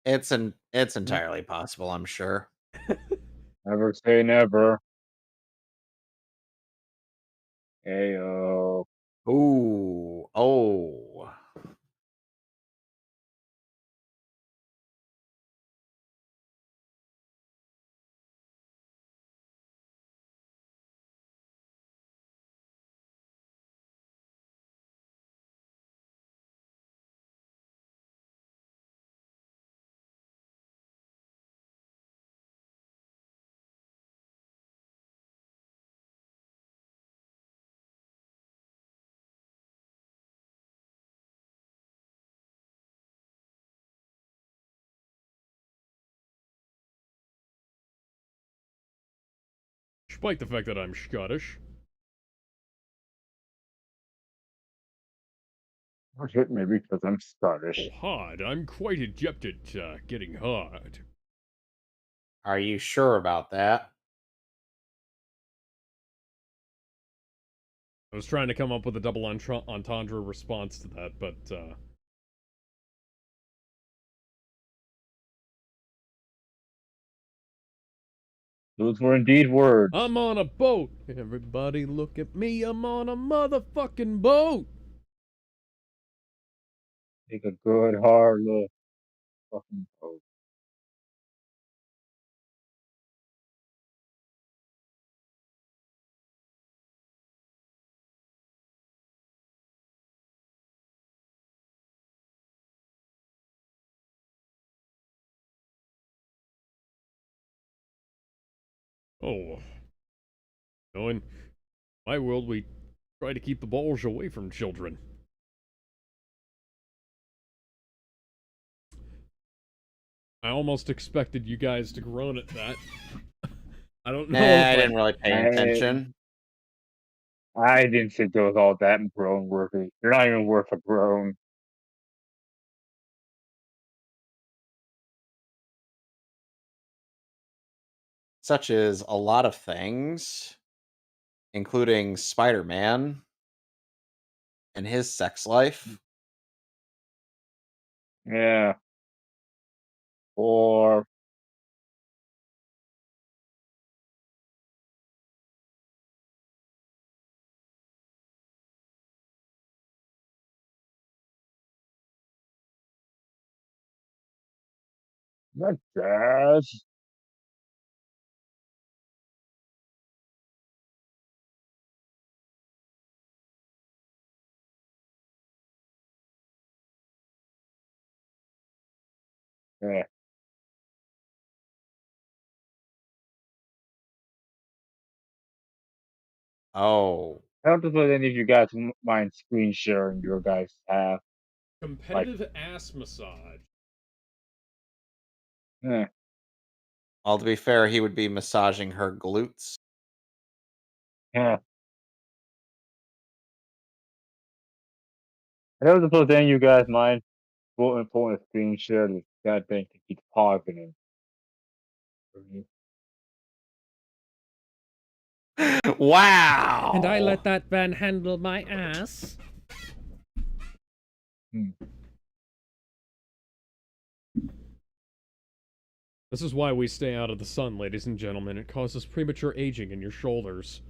It's entirely possible, I'm sure. Never say never. Ayo. Ooh. Oh. Despite the fact that I'm Scottish. Or shit, maybe because I'm Scottish. Oh, hard. I'm quite adept at getting hard. Are you sure about that? I was trying to come up with a double entendre response to that, but Those were indeed words. I'm on a boat. Everybody look at me. I'm on a motherfucking boat. Take a good hard look. Fucking boat. Oh. No, in my world, we try to keep the balls away from children. I almost expected you guys to groan at that. I don't know if I didn't really pay attention. I didn't think there was all that groan worthy. You're not even worth a groan. Such as a lot of things, including Spider-Man and his sex life. Yeah. Or not jazz. Yeah. Oh. I don't think any of you guys mind screen sharing your guys' have. competitive ass massage. Yeah. Well, to be fair, he would be massaging her glutes. Yeah. I don't suppose any of you guys mind pulling a screen share this god thing to keep pausing it. Wow. And I let that van handle my ass. This is why we stay out of the sun, ladies and gentlemen. It causes premature aging in your shoulders.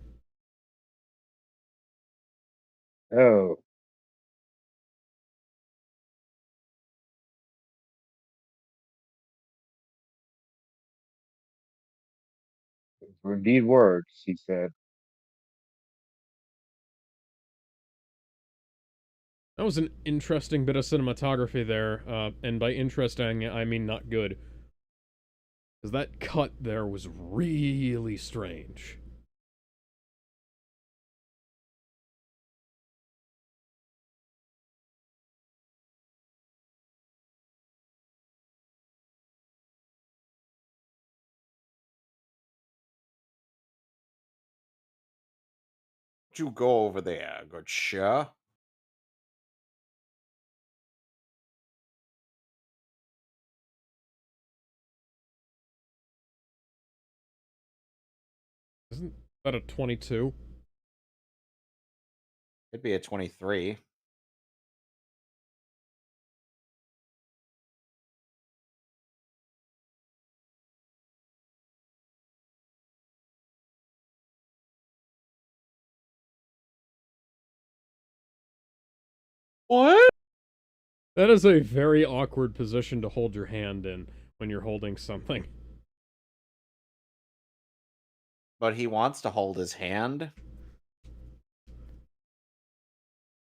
Oh. were indeed words, he said. That was an interesting bit of cinematography there, and by interesting, I mean not good. Because that cut there was really strange. You go over there, good sir. Isn't that a 22? Could be a 23. What? That is a very awkward position to hold your hand in when you're holding something. But he wants to hold his hand.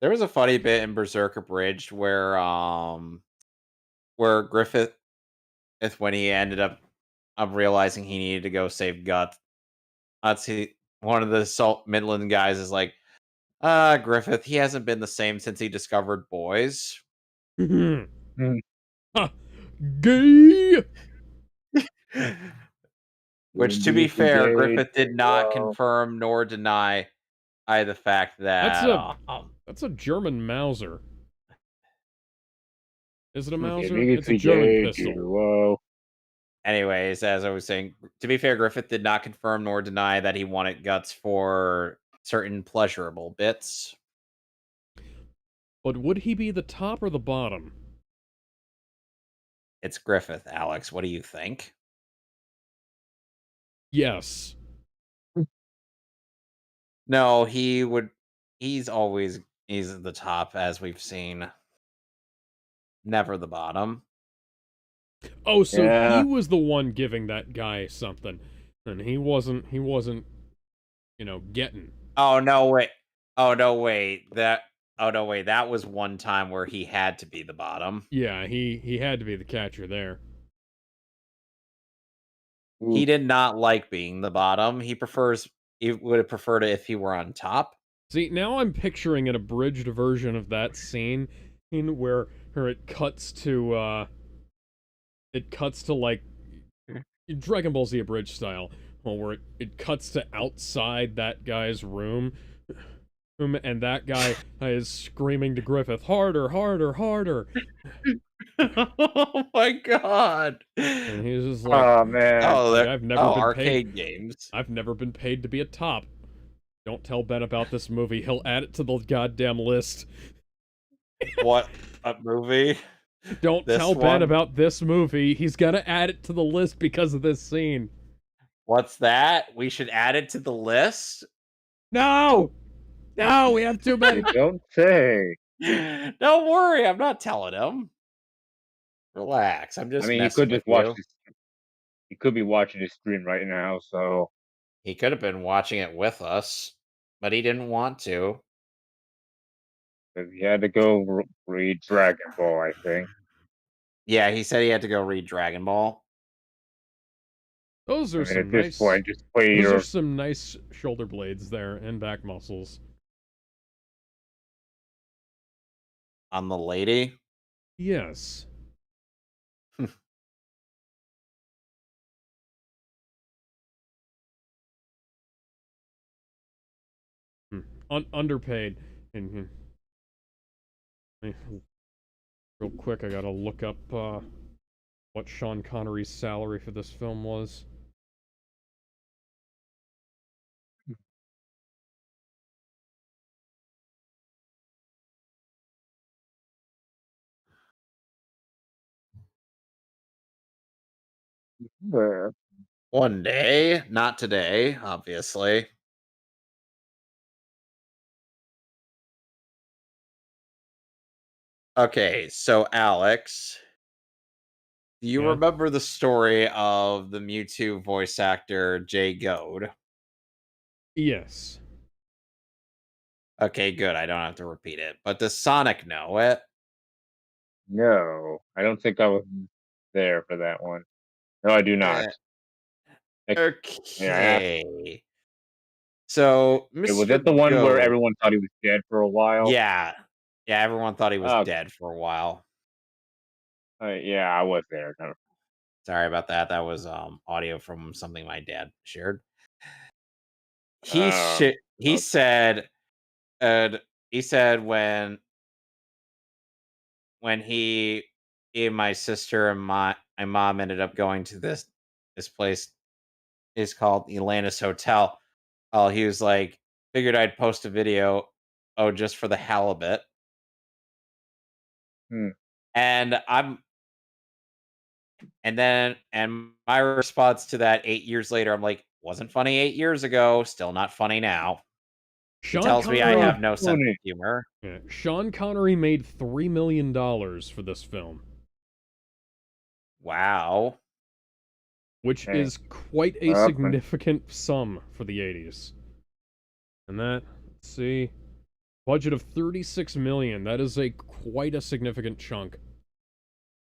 There was a funny bit in Berserker Bridge where Griffith, when he ended up realizing he needed to go save Guts, one of the Salt Midland guys is like, Griffith, he hasn't been the same since he discovered boys. Hmm. Ha! Gay! Which, to be fair, Indeed, Griffith did not well, confirm nor deny the fact that That's a German Mauser. Is it a Mauser? maybe It's a German gay, pistol. Whoa. Anyways, as I was saying, to be fair, Griffith did not confirm nor deny that he wanted Guts for certain pleasurable bits. But would he be the top or the bottom? It's Griffith, Alex. What do you think? Yes. No, he's the top, as we've seen. Never the bottom. Oh, so Yeah. he was the one giving that guy something, and he wasn't, getting. Oh no, wait. Oh no, wait. That was one time where he had to be the bottom. Yeah, he had to be the catcher there. He did not like being the bottom. He would have preferred it if he were on top. See, now I'm picturing an abridged version of that scene in where it cuts to like Dragon Ball Z abridged style, where it cuts to outside that guy's room, and that guy is screaming to Griffith, harder, harder, harder. Oh my god! And he's just like, Oh man. I've never been arcade paid. games. I've never been paid to be a top. Don't tell Ben about this movie. He'll add it to the goddamn list. What a movie! Don't tell Ben about this movie. He's gonna add it to the list because of this scene. What's that? We should add it to the list? No! No, we have too many. Don't say. Don't worry, I'm not telling him. Relax. I'm just he messing could just with watch you. this. He could be watching his stream right now, so He could have been watching it with us, but he didn't want to. he had to go read Dragon Ball, I think. Yeah, he said he had to go read Dragon Ball. Those are some at this nice. point, just play Those your. are some nice shoulder blades there and back muscles. On the lady? Yes. Underpaid. And real quick, I gotta look up what Sean Connery's salary for this film was. One day, not today, obviously. Okay, so Alex, Do you Yeah. remember the story of the Mewtwo voice actor Jay Goad? Yes. Okay, good. I don't have to repeat it. But does Sonic know it? No, I don't think I was there for that one. No, I do not. Eh, Like, yeah, I asked. okay. So, Was that the Mr. one where Goad. everyone thought he was dead for a while? Yeah. Yeah, everyone thought he was Oh, dead for a while. yeah, I was there. No. Sorry about that. That was audio from something my dad shared. He Uh, sh- he oh, said uh, he said when he and my sister and my mom ended up going to this place is called the Atlantis Hotel. Oh, he was like, figured I'd post a video, oh, just for the halibut. hmm. And and my response to that 8 years later, I'm like, wasn't funny 8 years ago, still not funny now. He Sean tells me I Connery. Oh, have no sense of funny. humor. Yeah, Sean Connery made $3 million for this film, Wow. which Hey, is quite a okay. significant sum for the 80s. And that, let's see, budget of 36 million. That is quite a significant chunk.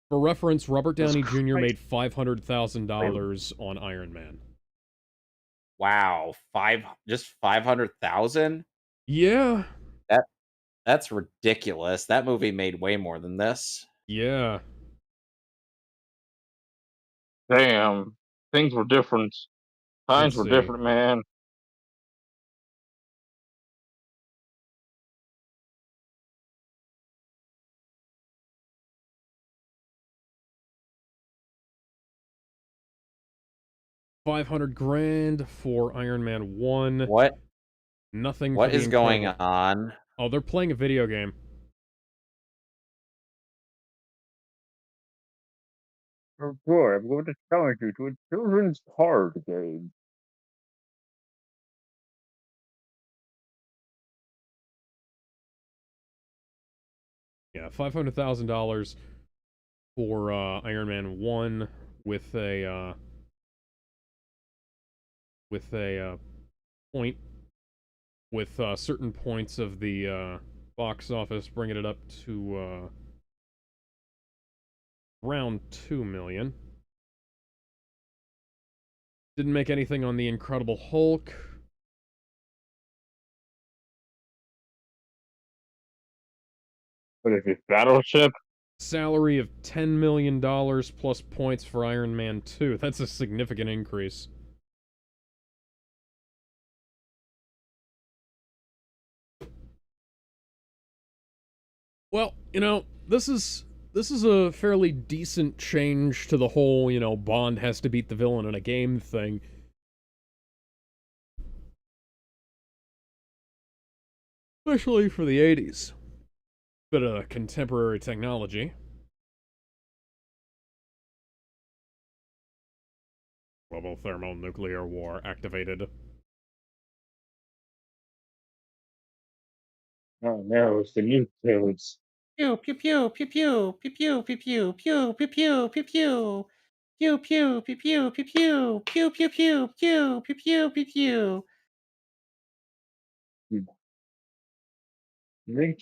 For reference, Robert Jesus Downey Jr. Christ. made $500,000 on Iron Man. Wow. Just 500,000? Yeah, That that's ridiculous. That movie made way more than this. yeah. Damn, things were different. Let's Times were see. different, man. $500,000 for Iron Man 1. What Nothing for what The is going Incredible. on? Oh, they're playing a video game. Oh boy, I'm going to challenge you to a children's card game. Yeah, $500,000 for Iron Man 1 with a point with certain points of the box office bringing it up to around 2 million. Didn't make anything on the Incredible Hulk. What is this, Battleship? Salary of $10 million plus points for Iron Man 2. That's a significant increase. Well, this is a fairly decent change to the whole, Bond has to beat the villain in a game thing. Especially for the 80s. Bit of contemporary technology. Global thermonuclear war activated. Oh no, it's the new codes. Pew pew pew pew pew pew pew pew pew pew pew pew pew pew. Pew pew pew pew pew pew pew pew pew pew pew pew pew. You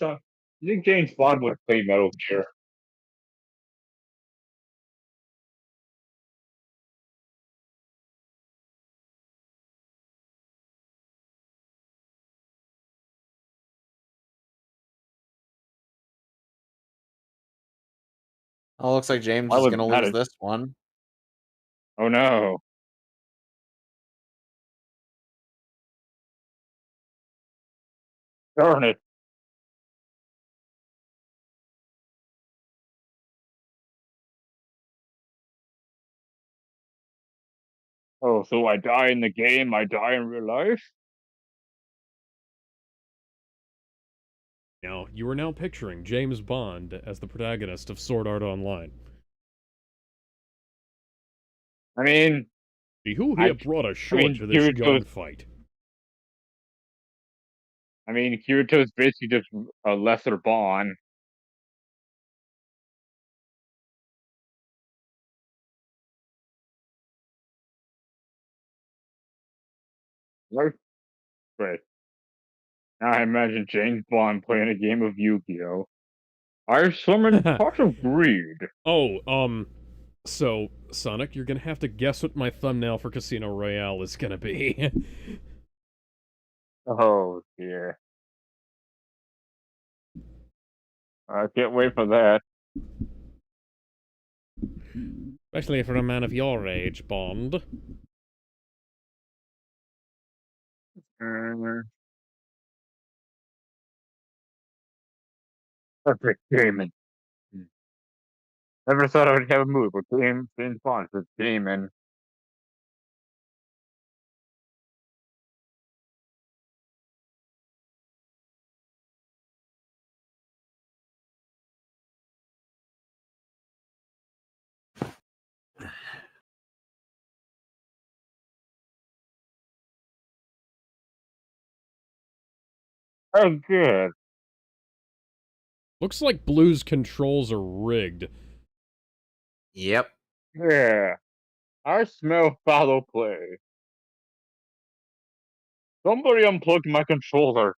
think James Bond would play Metal Gear? Oh, looks like James I is was gonna mad lose at. this one. Oh no. Darn it. Oh, so I die in the game, I die in real life? Now, you are now picturing James Bond as the protagonist of Sword Art Online. I mean, See who I, here brought a I sword mean, to this gunfight. Kirito's basically just a lesser Bond. Wait, wait. Now I imagine James Bond playing a game of Yu-Gi-Oh! I summon Pot of Greed. Oh, so, Sonic, you're gonna have to guess what my thumbnail for Casino Royale is gonna be. Oh, dear. I can't wait for that. Especially for a man of your age, Bond. Perfect gaming. Never thought I would have a move with James Bond for gaming. Oh, good. Looks like Blue's controls are rigged. Yep. Yeah. I smell foul play. Somebody unplugged my controller.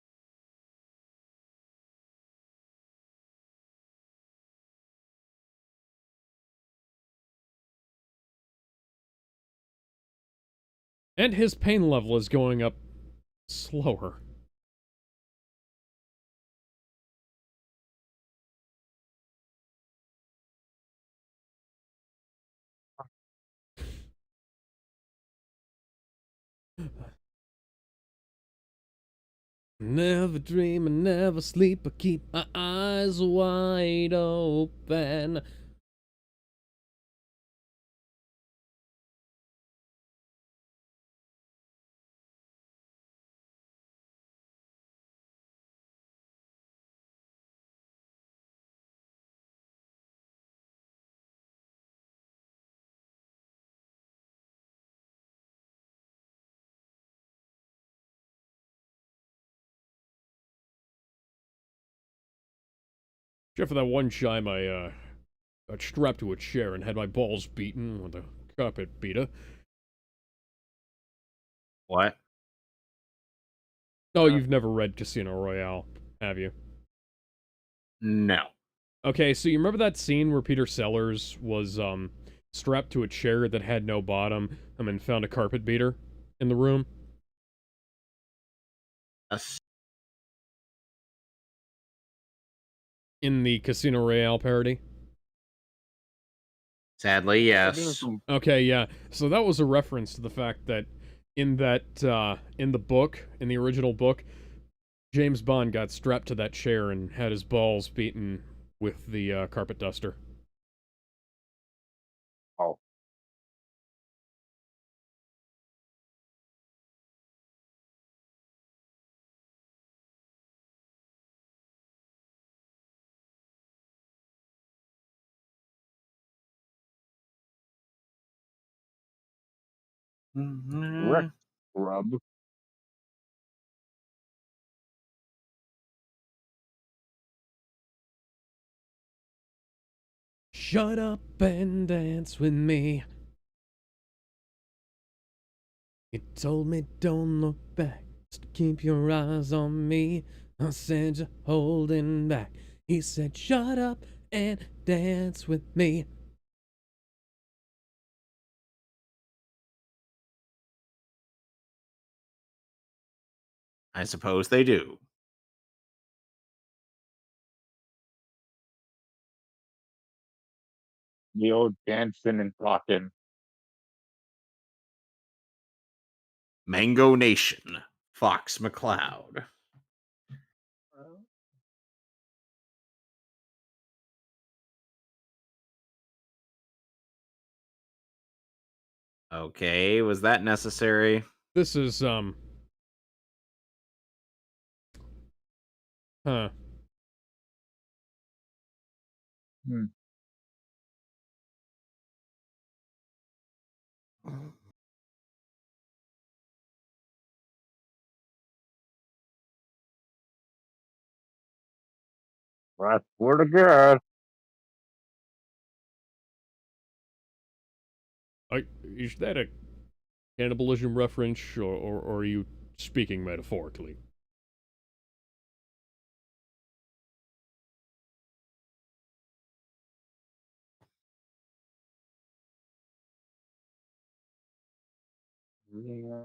And his pain level is going up slower. Never dream and never sleep, I keep my eyes wide open. Except for that one time I got strapped to a chair and had my balls beaten with a carpet beater. What? Oh, you've never read Casino Royale, have you? No. Okay, so you remember that scene where Peter Sellers was, strapped to a chair that had no bottom, and then found a carpet beater in the room? Yes. In the Casino Royale parody? Sadly, yes. Okay, yeah. So that was a reference to the fact that in the book, in the original book, James Bond got strapped to that chair and had his balls beaten with the carpet duster. Oh. Rick Rub. Shut up and dance with me. You told me don't look back, just keep your eyes on me. I said you're holding back. He said shut up and dance with me. I suppose they do. The old dancing and talking. Mango Nation. Fox McCloud. Okay, was that necessary? This is, huh. Hmm. I swear to God. Is that a cannibalism reference, or are you speaking metaphorically. Yeah.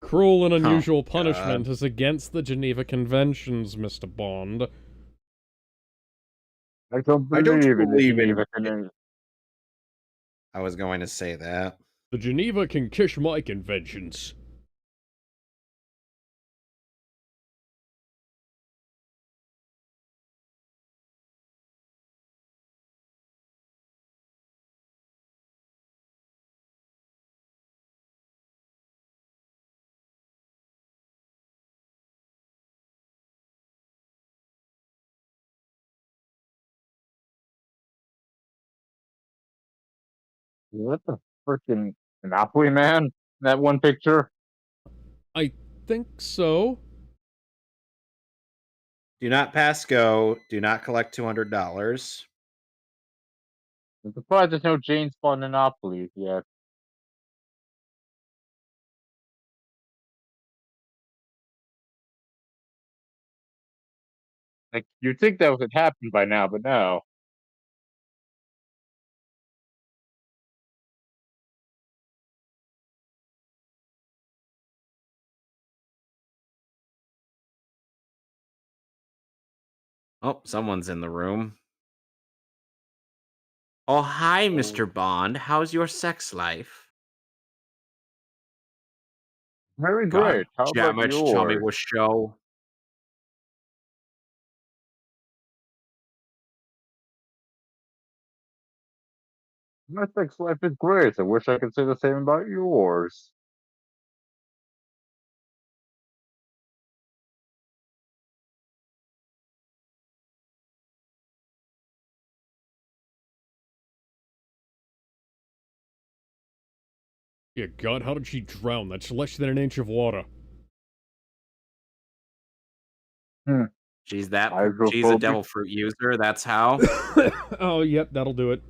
Cruel and unusual God. punishment is against the Geneva Conventions, Mr. Bond. I don't I don't believe in the believe in Geneva it. Convention. I was going to say that. The Geneva can kiss my conventions. What the freaking Monopoly man? That one picture? I think so. Do not pass go. Do not collect $200. I'm surprised there's no James Bond Monopoly yet. Like, you'd think that would happen by now, but no. Oh, someone's in the room. Oh, hi, Mr. Bond. How's your sex life? Very God, great. How about Seamus, tell me yours? what show. My sex life is great. I wish I could say the same about yours. Yeah, God, how did she drown? That's less than an inch of water. She's a Hydrophobic. devil fruit user. That's how. Oh, yep, that'll do it.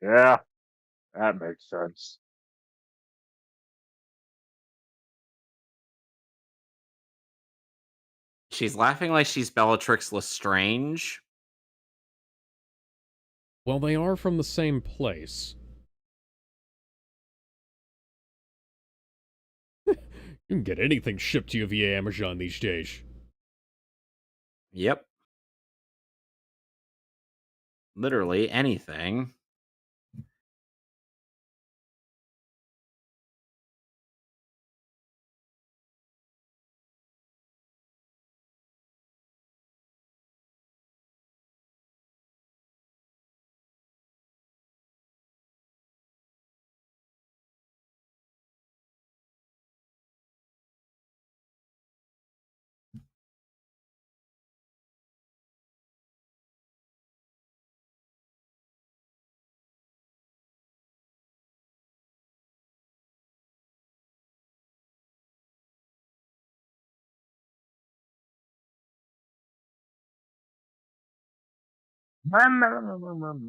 Yeah, that makes sense. She's laughing like she's Bellatrix Lestrange. Well, they are from the same place. You can get anything shipped to you via Amazon these days. Yep. Literally anything.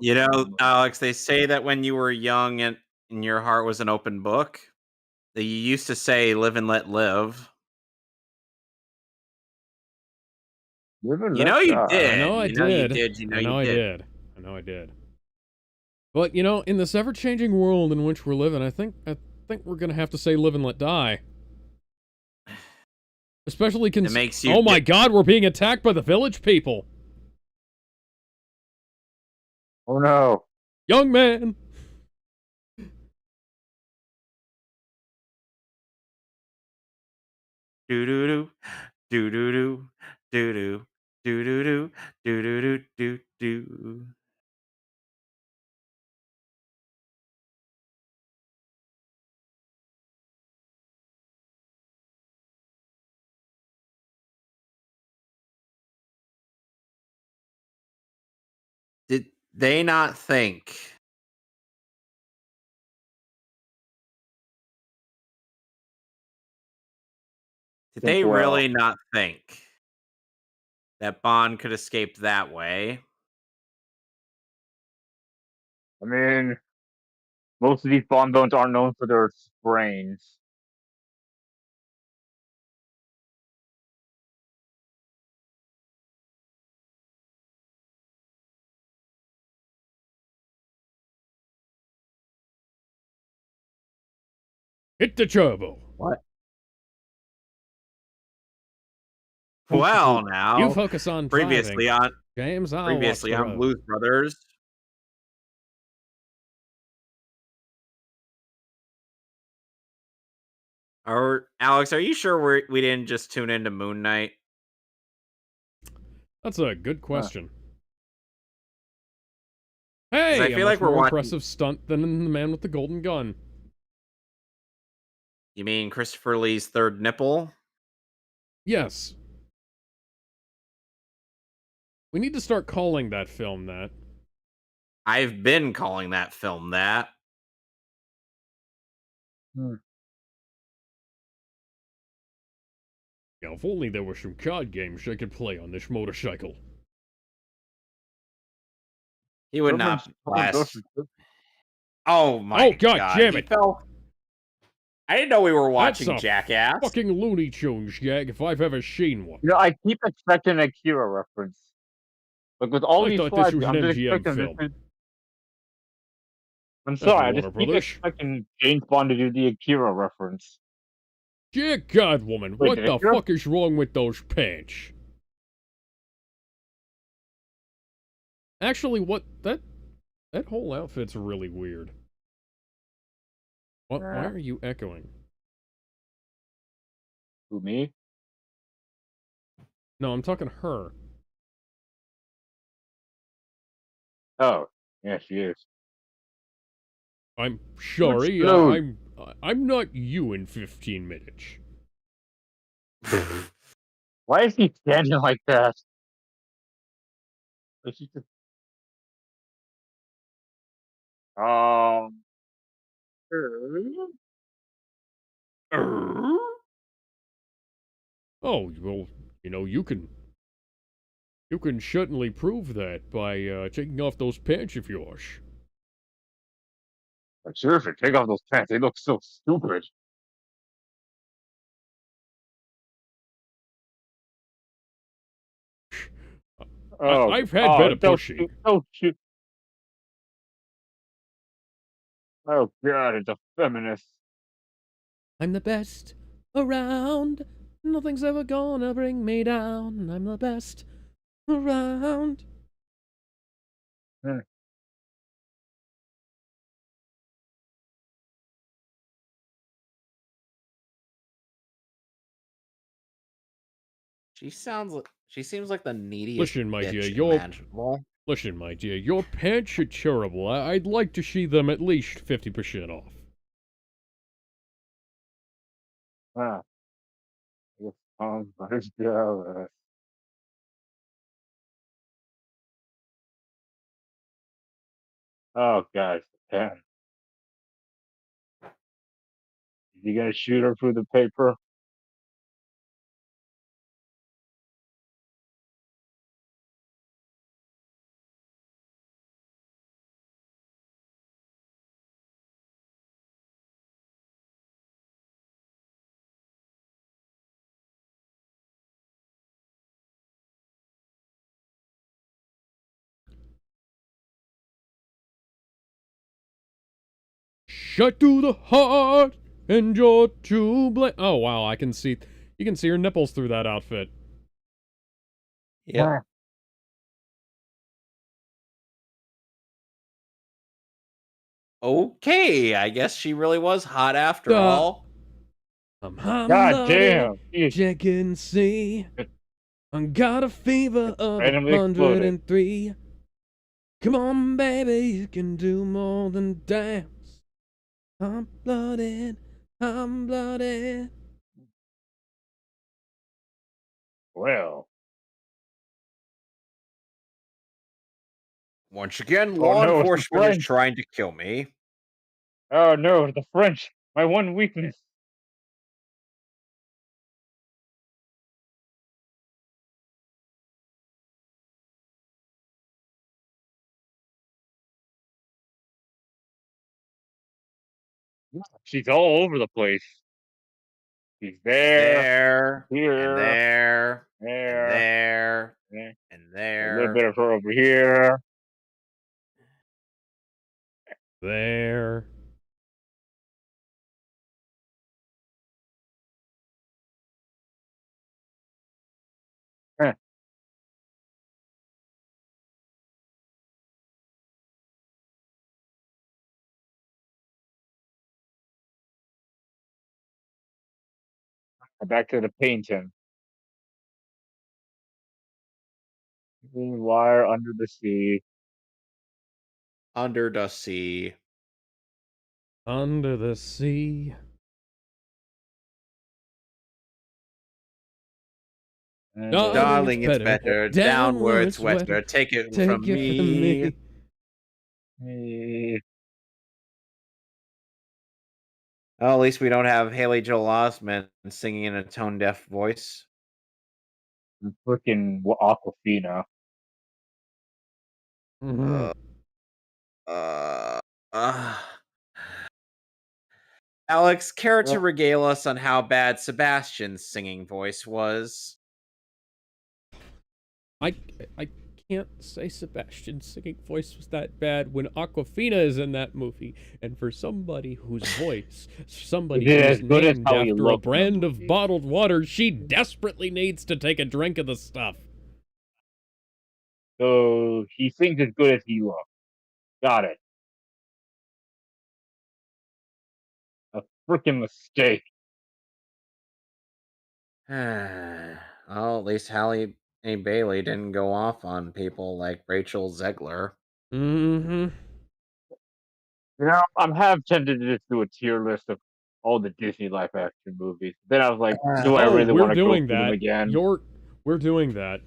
You know, Alex, they say that when you were young and your heart was an open book, that you used to say live and let live. Live and You let know you die. did. I know I You know you did. did. You know I know you I did. did. I know I did. But, you know, in this ever-changing world in which we're living, I think we're gonna have to say live and let die. Especially It makes you. Oh my God, we're being attacked by the village people! Oh no. Young man! Do do do do do do do do do do do do do do do. Did they not think? Did think they well. really not think that Bond could escape that way? I mean, most of these Bond villains are known for their brains. Hit the turbo. What? Well, now You focus on previously driving. on James, I'll previously watch the on road. Blues Brothers. Or Alex, are you sure we didn't just tune into Moon Knight? That's a good question. 'Cause Hey, I a feel much like we're more watching. impressive stunt than the man with the golden gun. You mean Christopher Lee's third nipple? Yes. We need to start calling that film that. I've been calling that film that. Now, if only there were some card games I could play on this motorcycle. He would not last. Oh my Oh, God damn He it. fell. I didn't know we were That's watching a Jackass. fucking Looney Tunes gag if I've ever seen one. You know, I keep expecting a Kira reference. Like with all I these thought this flags, was an I'm just MGM expecting film. this. I'm sorry, I Warner just keep Brothers. expecting James Bond to do the Akira reference. Dear God, woman, Wait, what did the Akira- fuck is wrong with those pants? Actually, what that whole outfit's really weird. What? Why are you echoing? Who, me? No, I'm talking her. Oh, yeah, she is. I'm sorry. explode. I'm not you in 15 minutes. Why is he standing like that? Like she just... Um. Oh, well, you can certainly prove that by taking off those pants of yours. Seriously, take off those pants. They look so stupid. Oh, I've had better so pushing. so cute. Oh God, it's a feminist. I'm the best around. Nothing's ever gonna bring me down. I'm the best around. She seems like the neediest Listen, my dear, bitch you're imaginable. Listen, my dear, your pants are terrible. I'd like to see them at least 50% off. Ah, yes, very jealous. Oh God, damn. You gonna shoot her through the paper? Shut to the heart, and you're to blame. Oh wow, you can see her nipples through that outfit. Yeah. Okay, I guess she really was hot after all. I'm God damn! Jeez. you can see. I got a fever of Randomly exploded. 103. Come on, baby, you can do more than dance. I'm blooded. Well, Once again, Oh, law no, it's the enforcement is French. trying to kill me. oh no, the French, my one weakness. She's all over the place. She's There, here, and there, and there, there, there. and A little there. bit of her over here. There. Huh. Back to the painting. Wire under the sea. Under the sea. Under the sea. And Darling, it's better. Downwards, wetter. wetter. Take it Take from it me. from me. Oh, at least we don't have Haley Joel Osment singing in a tone deaf voice. freaking Aquafina. Mhm. Uh, Alex, care to regale us on how bad Sebastian's singing voice was? I can't say Sebastian's singing voice was that bad when Aquafina is in that movie, and for somebody whose voice, somebody Is it who's as good as named how he after a looked in the brand of movie? bottled water, she desperately needs to take a drink of the stuff. So he sings as good as he looks. Got it. A freaking mistake. Well, at least Halle Bailey didn't go off on people like Rachel Zegler. Mm-hmm. You know, I'm half tempted to just do a tier list of all the Disney live action movies. Then I was like, do I Oh, really we're want to go doing through them that. again? We're doing that.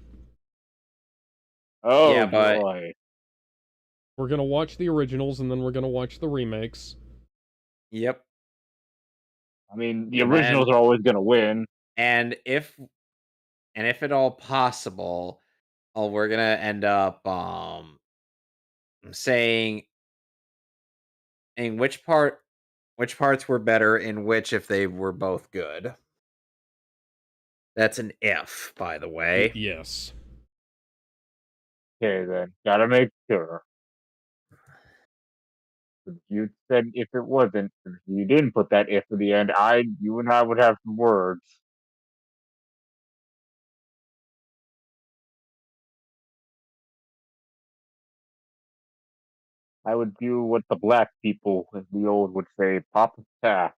Oh Yeah, but- boy. We're gonna watch the originals and then we're gonna watch the remakes. Yep. I mean, the And originals then- are always gonna win. And if at all possible, we're gonna end up saying which parts were better in which if they were both good. That's an if, by the way. Yes. Okay, then gotta make sure. If you said if it wasn't, if you didn't put that if at the end, you and I would have some words. I would do what the black people in the old would say, pop a taff.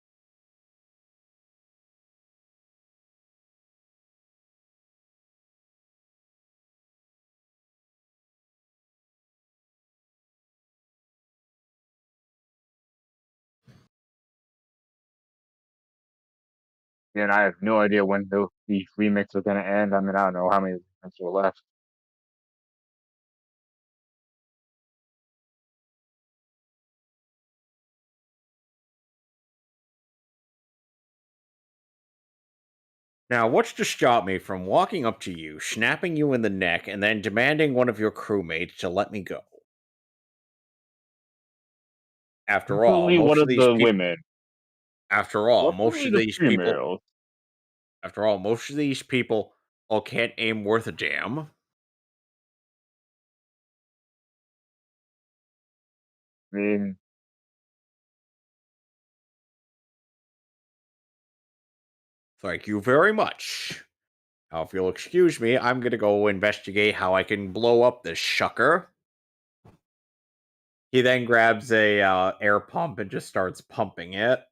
And I have no idea when these remakes are gonna end. I mean, I don't know how many remakes are left. Now, what's to stop me from walking up to you, snapping you in the neck, and then demanding one of your crewmates to let me go? After all, Only most one of of these the people. women. After all, Definitely the females. most of these people all can't aim worth a damn. I mean, Thank you very much. Now, if you'll excuse me, I'm gonna go investigate how I can blow up this shucker. He then grabs a air pump and just starts pumping it.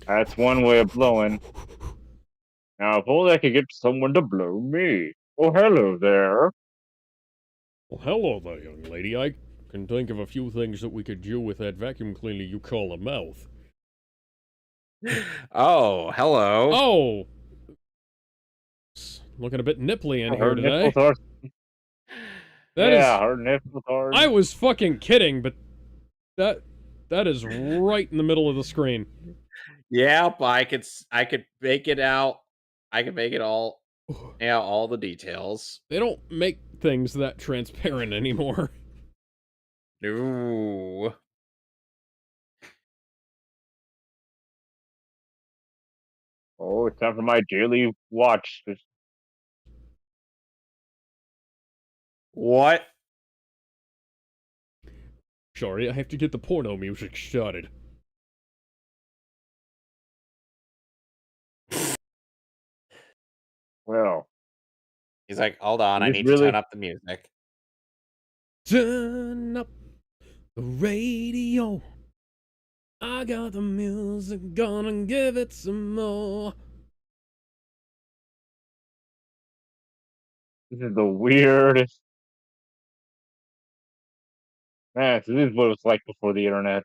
that's one way of blowing. Now, if only I could get someone to blow me. Oh, hello there. Well, hello there, young lady. I can think of a few things that we could do with that vacuum cleaner you call a mouth. Oh, hello. Oh! Looking a bit nipply in here Her today. nipples are. That Yeah, is- her nipples are. I was fucking kidding, but that is right in the middle of the screen. Yep, I could make it out. I could make it all. Yeah, all the details. They don't make things that transparent anymore. No. Oh, it's time for my daily watch. What? Sorry, I have to get the porno music started. Well, He's like, hold on, is I this need to turn really? up the music. Turn up the radio. I got the music, gonna give it some more. This is the weirdest. Man, this is what it was like before the internet.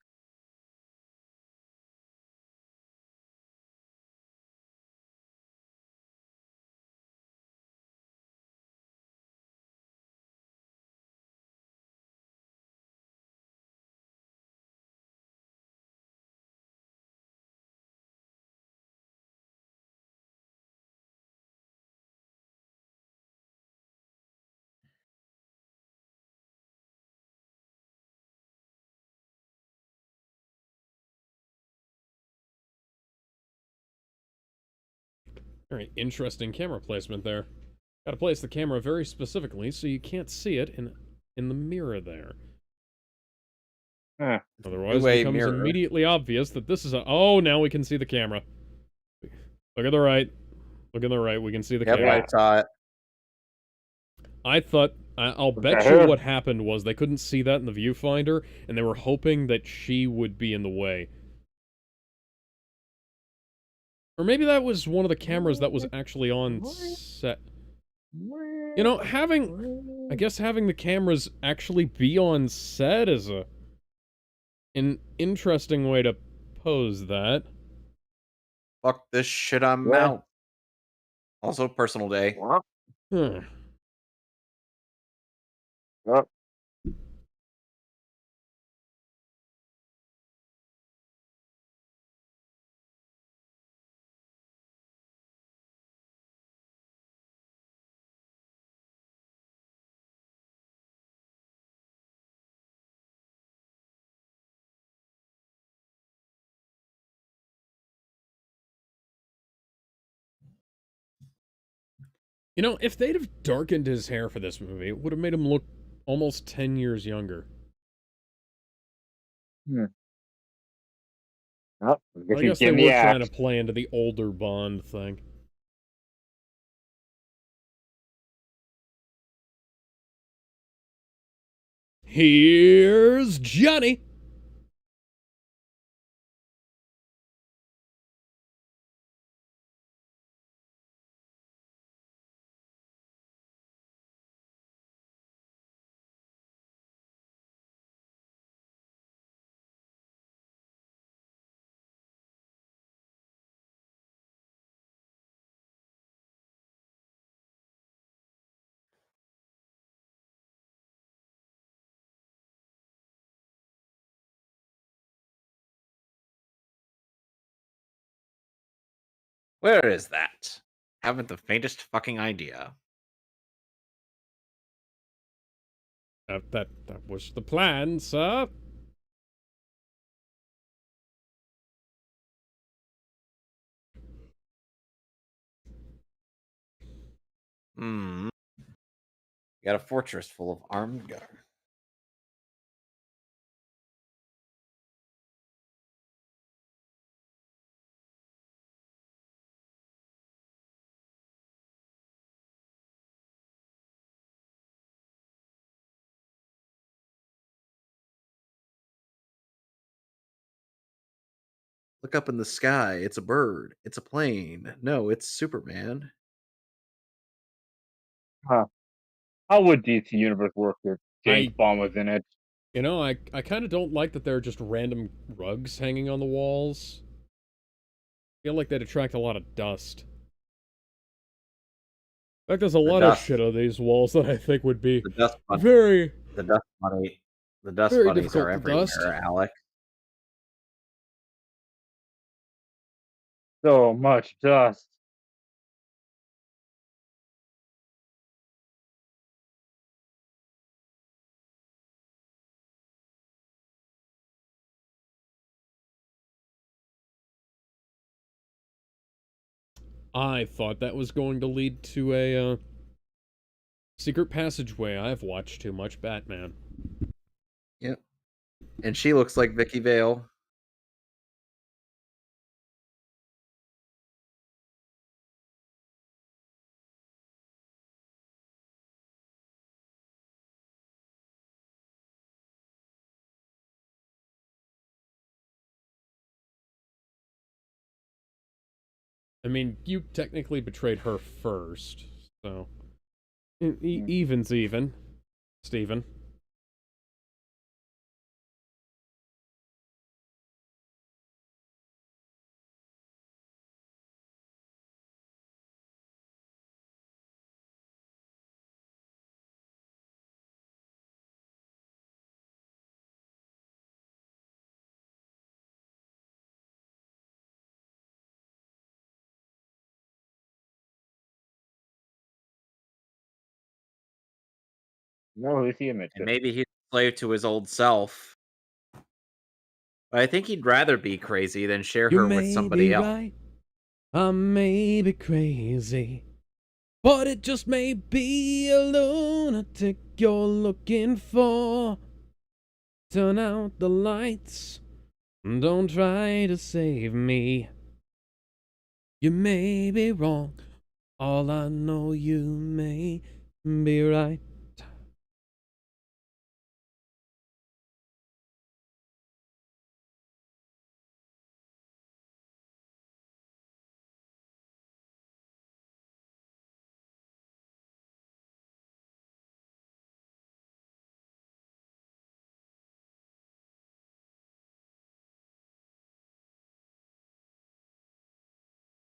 Very interesting camera placement there. Gotta place the camera very specifically so you can't see it in the mirror there. Huh. Otherwise, it Two-way becomes mirror. immediately obvious that this is a. Oh, now we can see the camera. Look at the right. Look at the right. We can see the Yep, camera. I saw it. I thought. I'll bet the you hell? what happened was they couldn't see that in the viewfinder, and they were hoping that she would be in the way. Or maybe that was one of the cameras that was actually on set. You know, I guess having the cameras actually be on set is an interesting way to pose that. Fuck this shit, I'm Yeah. out. Also, personal day. Well, Huh. well, You know, if they'd have darkened his hair for this movie, it would have made him look almost 10 years younger. I guess I he's guess they getting were the trying to axe. play into the older Bond thing. Here's Johnny! Where is that? Haven't the faintest fucking idea. That was the plan, sir. Hmm. Got a fortress full of armed guards. Look up in the sky. It's a bird. It's a plane. No, it's Superman. Huh. How would DC Universe work if James I- Bond was in it? You know, I kind of don't like that there are just random rugs hanging on the walls. I feel like they'd attract a lot of dust. In fact, there's a lot of dust. shit on these walls that I think would be The dust bunny. very, The dust bunny. The dust very bunnies difficult are to everywhere, dust. Alec. So much dust. I thought that was going to lead to a secret passageway. I've watched too much Batman. Yep. And she looks like Vicky Vale. I mean, you technically betrayed her first, so even's even, Steven. No, who's he admit And to? maybe he's a slave to his old self. But I think he'd rather be crazy than share You her with may somebody be else. right, I may be crazy, but it just may be a lunatic you're looking for. Turn out the lights, don't try to save me. You may be wrong, all I know you may be right.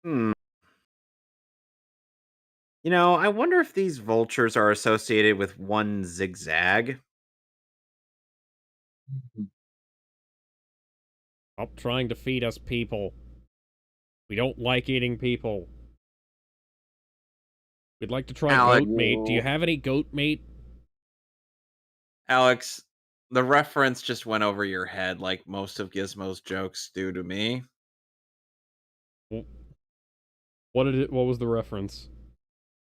Hmm. You know, I wonder if these vultures are associated with one zigzag. Stop trying to feed us people. We don't like eating people. We'd like to try Alex, goat meat. Do you have any goat meat? Alex, the reference just went over your head like most of Gizmo's jokes do to me. What was the reference?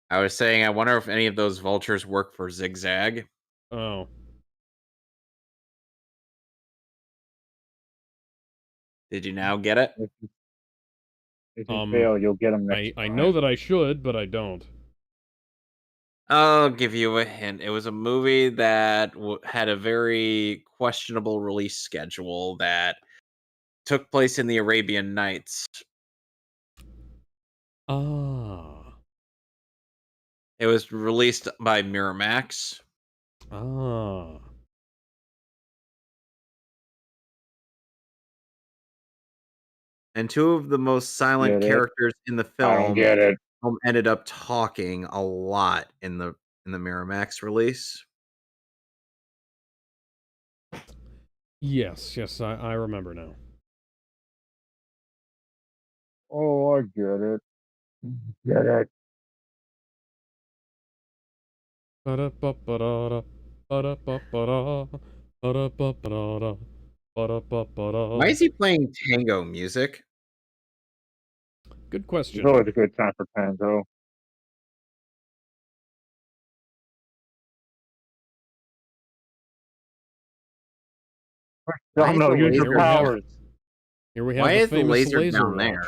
I was saying, I wonder if any of those vultures work for Zigzag. Oh. Did you now get it? If you fail, you'll get him next I time. know that I should, but I don't. I'll give you a hint. It was a movie that had a very questionable release schedule that took place in the Arabian Nights. Ah. It was released by Miramax. Ah. And two of the most silent Get it? characters in the I don't film get it. ended up talking a lot in the Miramax release. Yes, I remember now. Oh, I get it. Get it. Ba-da-ba-ba-da-da. Ba-da-ba-ba-da. Ba-da-ba-ba-da. Why Ba-da-ba-ba-da. is he playing tango music? Good It's question. always a good time for Panzo. Why is Domino, the use your laser powers. Here we have Why the is the famous laser laser down rush. there?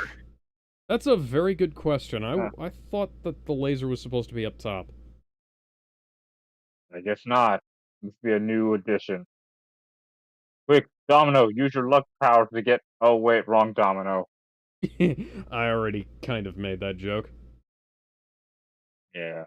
That's a very good question. Huh. I thought that the laser was supposed to be up top. I guess not. Must be a new addition. Quick, Domino, use your luck powers to get. Oh wait, wrong Domino. I already kind of made that joke. Yeah.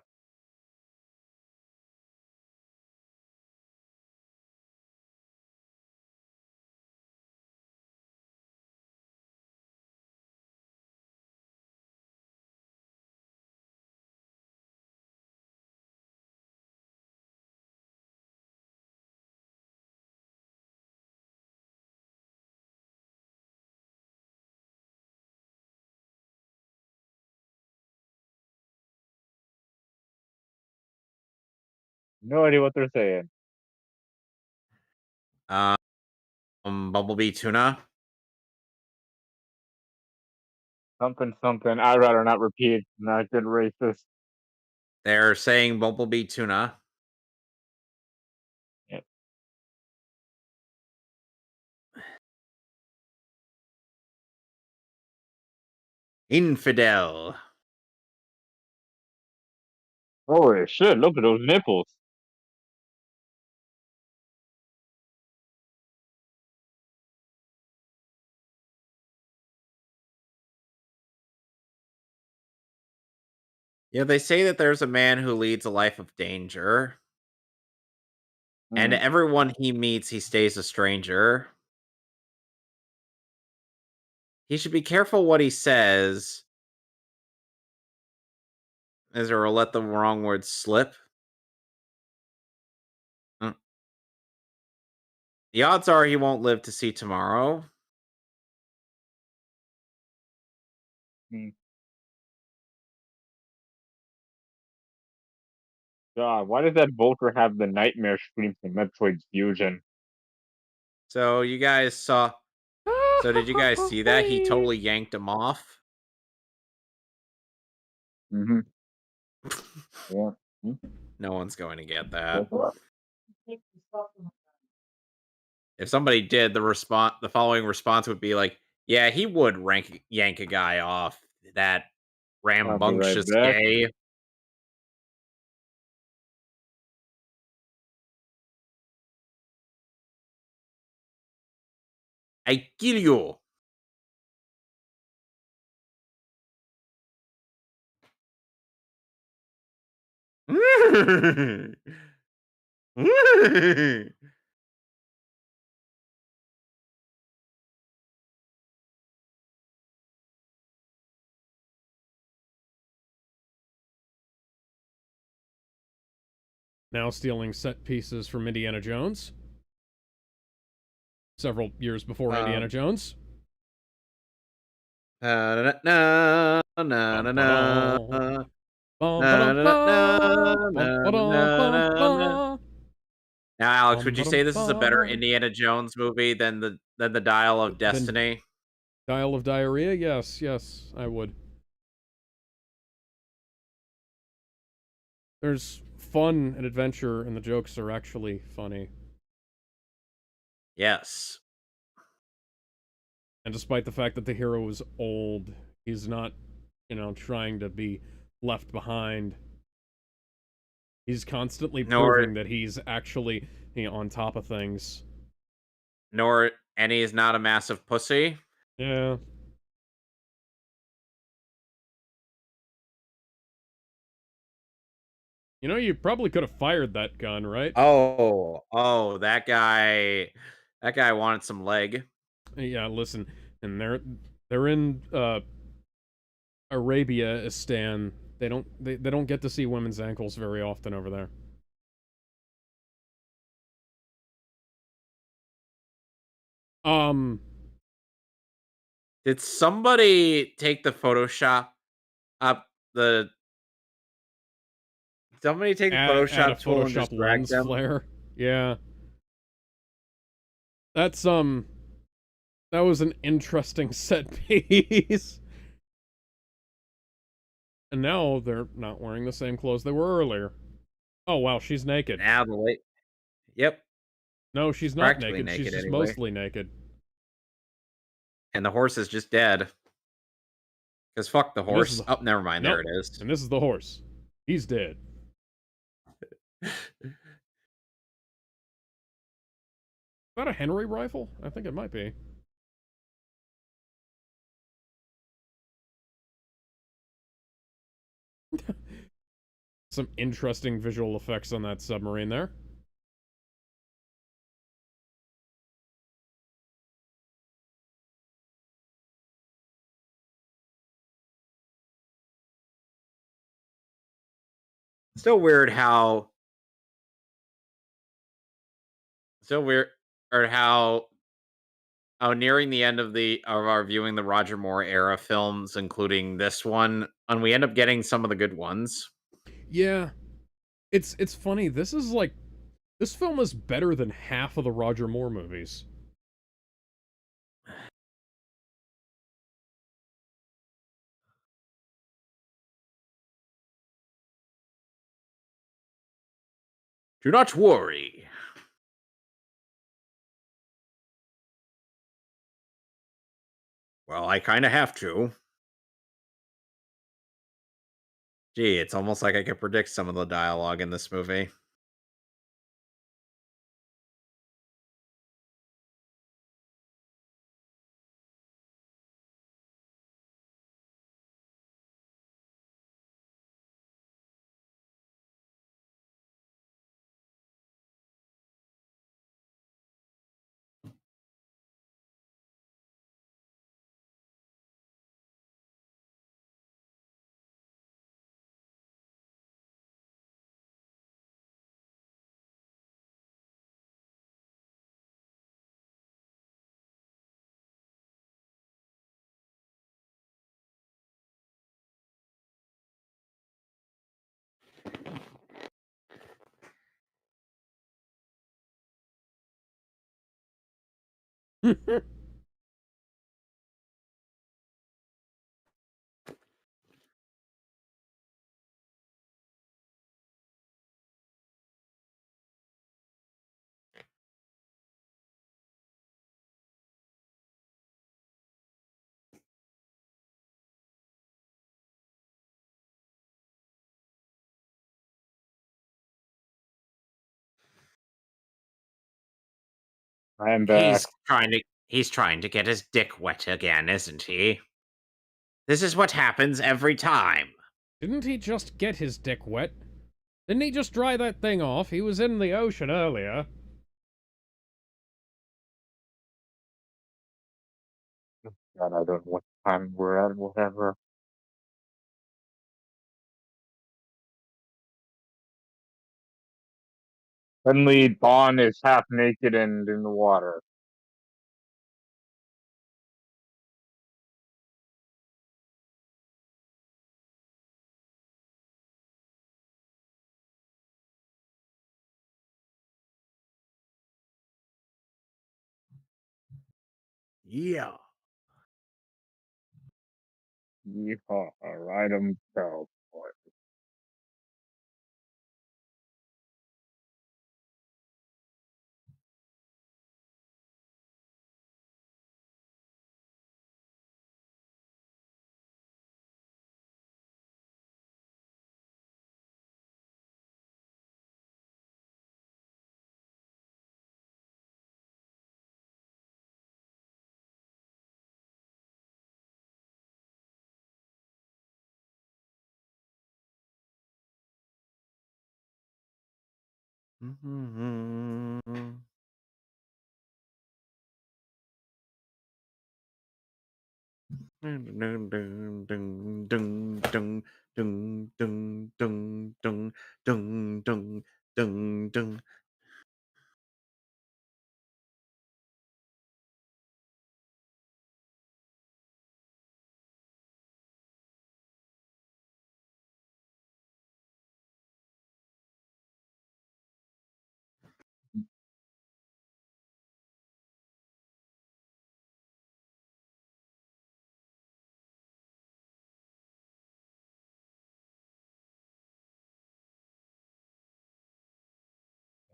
No idea what they're saying. Bumblebee Tuna. Something, something. I'd rather not repeat. Not good racist. They're saying Bumblebee tuna. Yep. Infidel. Holy shit, look at those nipples. Yeah, they say that there's a man who leads a life of danger, and Mm. everyone he meets, he stays a stranger. He should be careful what he says, as or will let the wrong words slip. Mm. The odds are he won't live to see tomorrow. Mm. God, why does that vulture have the nightmare screams from Metroid Fusion? So you guys saw. So did you guys see that? He totally yanked him off. Mm-hmm. Yeah. No one's going to get that. Mm. If somebody did, the following response would be like, "Yeah, he would yank a guy off. That I'll be right rambunctious back. gay." I kill you. Now stealing set pieces from Indiana Jones. Several years before Indiana Jones. Na na na na na na. Now, Alex, would you say this is a better Indiana Jones movie than the Dial of Destiny? Dial of Diarrhea? Yes, yes, I would. There's fun and adventure, and the jokes are actually funny. Yes. And despite the fact that the hero is old, he's not, trying to be left behind. He's constantly proving that he's actually, on top of things. And he is not a massive pussy. Yeah. You probably could have fired that gun, right? Oh, that guy wanted some leg. Yeah, listen, and they're in Arabia, Istan. They don't get to see women's ankles very often over there. Did somebody take the Photoshop up the? Somebody take the add a Photoshop tool and just Photoshop drag lens them? flare. Yeah. That's that was an interesting set piece. And now they're not wearing the same clothes they were earlier. Oh wow, she's naked. Now the late. Yep. No, she's not naked. She's just anyway. mostly naked. And the horse is just dead. Because fuck the horse. Oh, never mind. Nope. There it is. And this is the horse. He's dead. Is that a Henry rifle? I think it might be. Some interesting visual effects on that submarine there. Still weird how nearing the end of our viewing the Roger Moore era films, including this one, and we end up getting some of the good ones. Yeah. It's funny. This film is better than half of the Roger Moore movies. Do not worry. Well, I kind of have to. Gee, it's almost like I could predict some of the dialogue in this movie. I am back. He's trying to get his dick wet again, isn't he? This is what happens every time. Didn't he just get his dick wet? Didn't he just dry that thing off? He was in the ocean earlier. God, I don't know what time we're at, whatever. Suddenly, Bond is half naked and in the water. Yeah. Yeehaw, ride 'em, cowboy.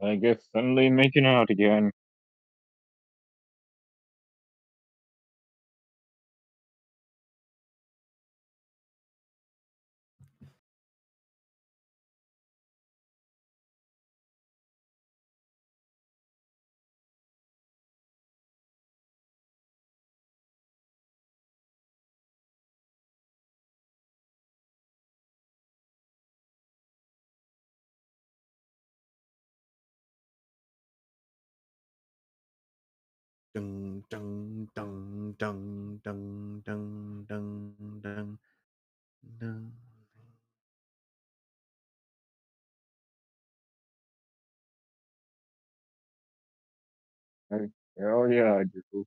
I guess suddenly making out again. Dun, dun, dun, dun, dun, dun, dun, dun, dun. Oh yeah, I do.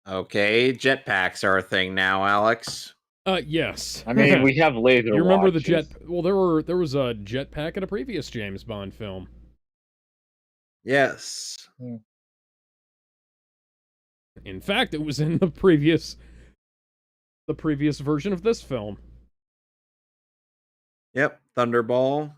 Okay, jetpacks are a thing now, Alex. Yes. I mean, we have laser You remember the watches. Well, there was a jetpack in a previous James Bond film. Yes. In fact, it was in the previous version of this film. Yep, Thunderball.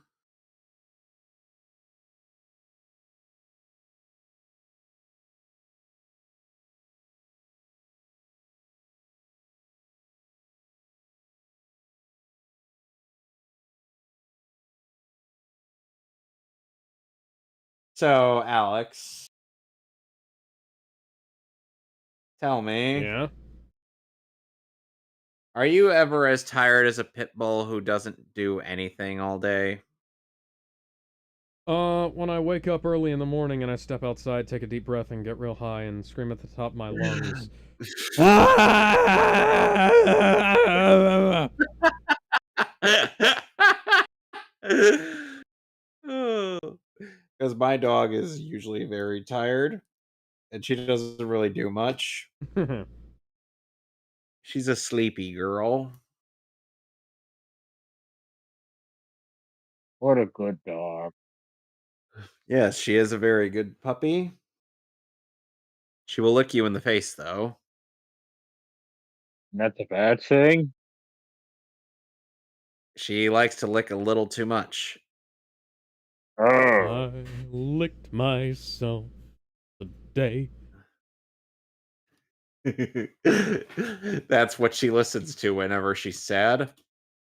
So, Alex, tell me, Yeah. are you ever as tired as a pit bull who doesn't do anything all day? When I wake up early in the morning and I step outside, take a deep breath, and get real high and scream at the top of my lungs. Because my dog is usually very tired, and she doesn't really do much. She's a sleepy girl. What a good dog. Yes, she is a very good puppy. She will lick you in the face, though. That's a bad thing. She likes to lick a little too much. Oh, I licked myself today. That's what she listens to whenever she's sad.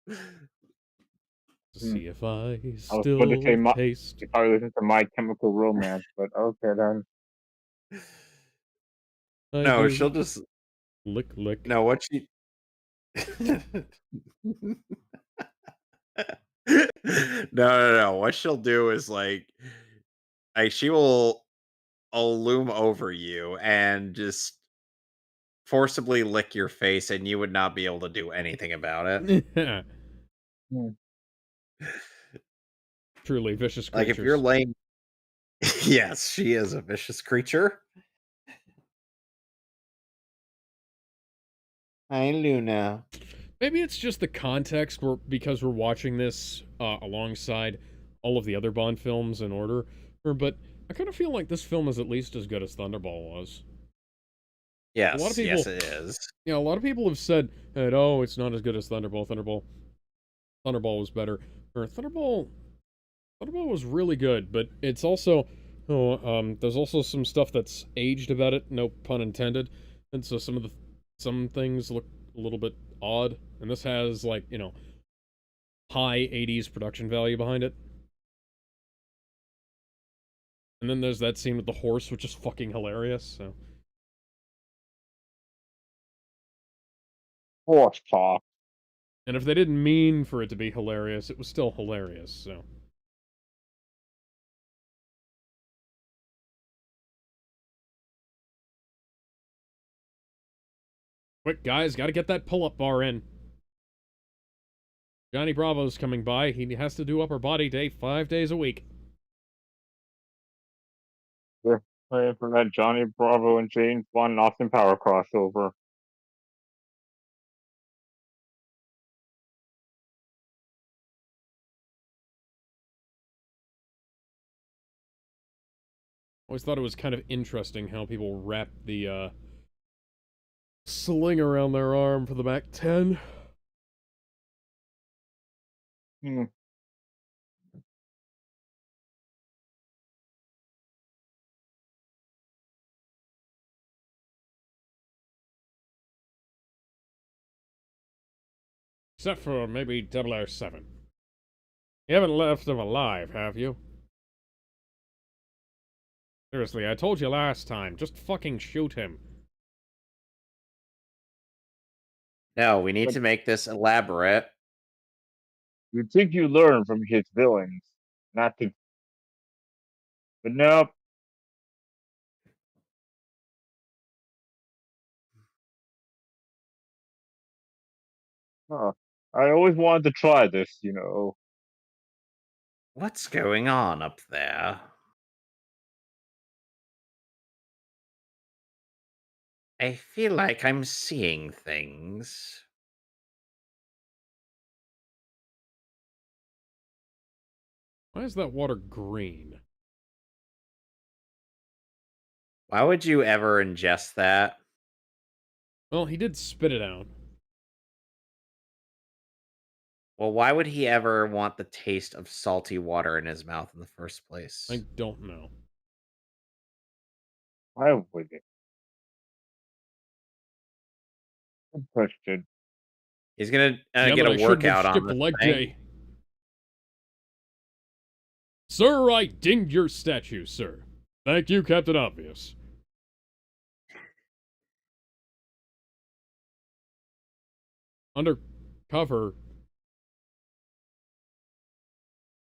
To see if I I was about to still say taste. you probably listen to My Chemical Romance, but okay then. I No, do. she'll just Lick. no. What she? No. What she'll do is like she will loom over you and just forcibly lick your face, and you would not be able to do anything about it. Truly vicious Like if you're creatures. laying, yes, she is a vicious creature. Hi, Luna. Maybe it's just the context because we're watching this alongside all of the other Bond films in order. But I kind of feel like this film is at least as good as Thunderball was. A lot of Yes, people, yes, it is. a lot of people have said that, oh, it's not as good as Thunderball. Thunderball was better. Or Thunderball was really good, but it's also, there's also some stuff that's aged about it. No pun intended. And so some things look a little bit odd, and this has like high 80s production value behind it. And then there's that scene with the horse, which is fucking hilarious. So Horse talk. and if they didn't mean for it to be hilarious, it was still hilarious. So quick, guys, got to get that pull-up bar in. Johnny Bravo's coming by. He has to do upper body day 5 days a week. We're praying for that Johnny Bravo and James Bond Austin Power crossover. Always thought it was kind of interesting how people wrap the sling around their arm for the back 10. Hmm. Except for maybe 007. You haven't left him alive, have you? Seriously, I told you last time. Just fucking shoot him. No, we need But to make this elaborate. you'd think you learn from his villains, not to. But nope. Huh. I always wanted to try this. What's going on up there? I feel like I'm seeing things. Why is that water green? Why would you ever ingest that? Well, he did spit it out. Well, why would he ever want the taste of salty water in his mouth in the first I place? don't know. Why would it? Good question. He's gonna Damn get it, a I shouldn't have workout on skipped this leg thing. day. Sir, I dinged your statue, sir. Thank you, Captain Obvious. Undercover.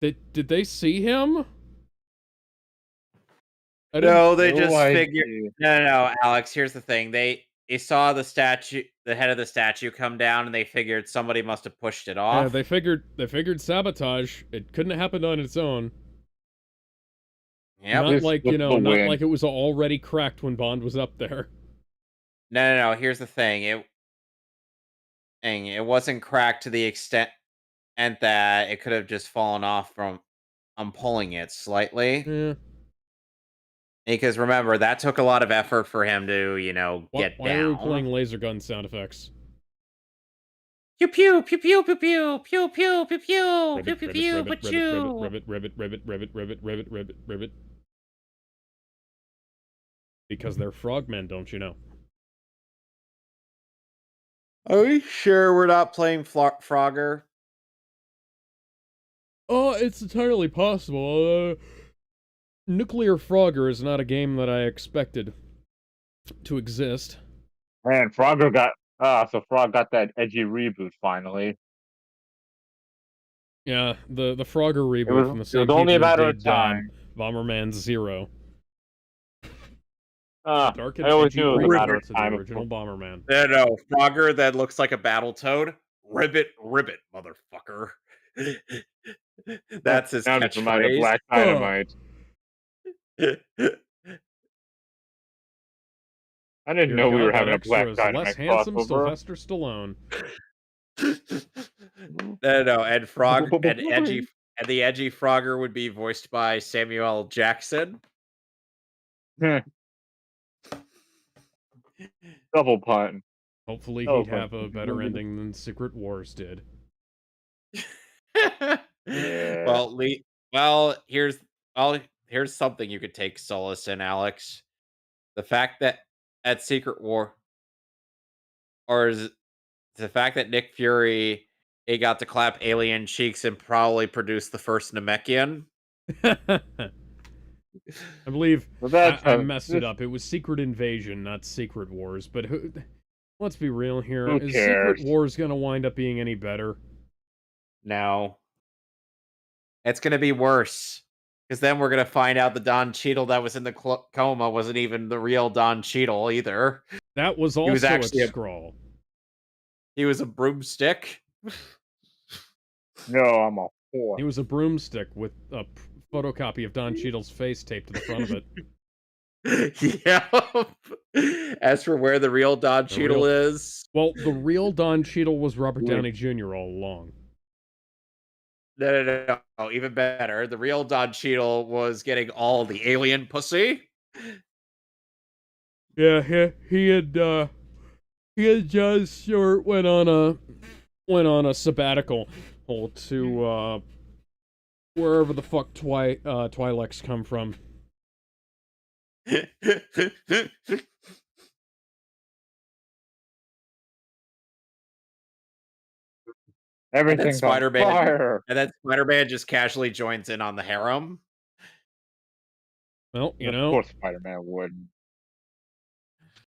Did they see him? I didn't. No, they No just idea. figured. No, Alex. Here's the thing. They saw the statue, the head of the statue, come down, and they figured somebody must have pushed it Yeah, off. they figured sabotage. It couldn't have happened on its own. Yep. Not Just like, with the not wind. like it was already cracked when Bond was up there. No. Here's the thing. It wasn't cracked to the extent that it could have just fallen off from. I'm pulling it slightly. Yeah. Because remember, that took a lot of effort for him to, get Why are we down. playing laser gun sound effects? Pew pew pew pew pew pew pew pew pew pew Ribbit, pew ribbit, pew ribbit, pew ribbit, pew. ribbit, ribbit, ribbit, ribbit, ribbit, ribbit, ribbit, ribbit. Because they're frogmen, don't you know? Are we sure we're not playing Frogger? Oh, it's entirely possible. Nuclear Frogger is not a game that I expected to exist. Man, so Frog got that edgy reboot finally. Yeah, the Frogger It reboot was from the same only a people who matter of did time. Bomberman Zero. I Dark and always edgy knew it was a matter prequel of to time. the original Bomberman. No, Frogger that looks like a Battletoad. Ribbit, motherfucker. That's his Now just reminded of catchphrase. Black Dynamite. I didn't Dear know we God, were that having a extra Black is less Dynamite handsome crossover. Sylvester Stallone. No, and the edgy Frogger would be voiced by Samuel L. Jackson. Double pun. Hopefully Oh, he'd have a better ending than Secret Wars did. Yeah. Well, here's something you could take solace in, Alex. The fact that at Secret War, or is it the fact that Nick Fury he got to clap alien cheeks and probably produced the first Namekian. I believe Well, I messed it up. It was Secret Invasion, not Secret Wars. But let's be real here. Who Is cares? Secret Wars going to wind up being any better? No. It's going to be worse. Because then we're going to find out the Don Cheadle that was in the coma wasn't even the real Don Cheadle either. That was also was actually a Skrull. He was a broomstick. No, I'm a whore. He was a broomstick with a photocopy of Don Cheadle's face taped to the front of it. Yeah. As for where the real Don Cheadle is. Well, the real Don Cheadle was Robert Downey Jr. all along. No. Even better. The real Don Cheadle was getting all the alien pussy. Yeah, he and John Stewart went on a sabbatical to wherever the fuck Twi'leks come from. Everything's on fire. And then Spider-Man just casually joins in on the harem. Well, you Of know, course Spider-Man would.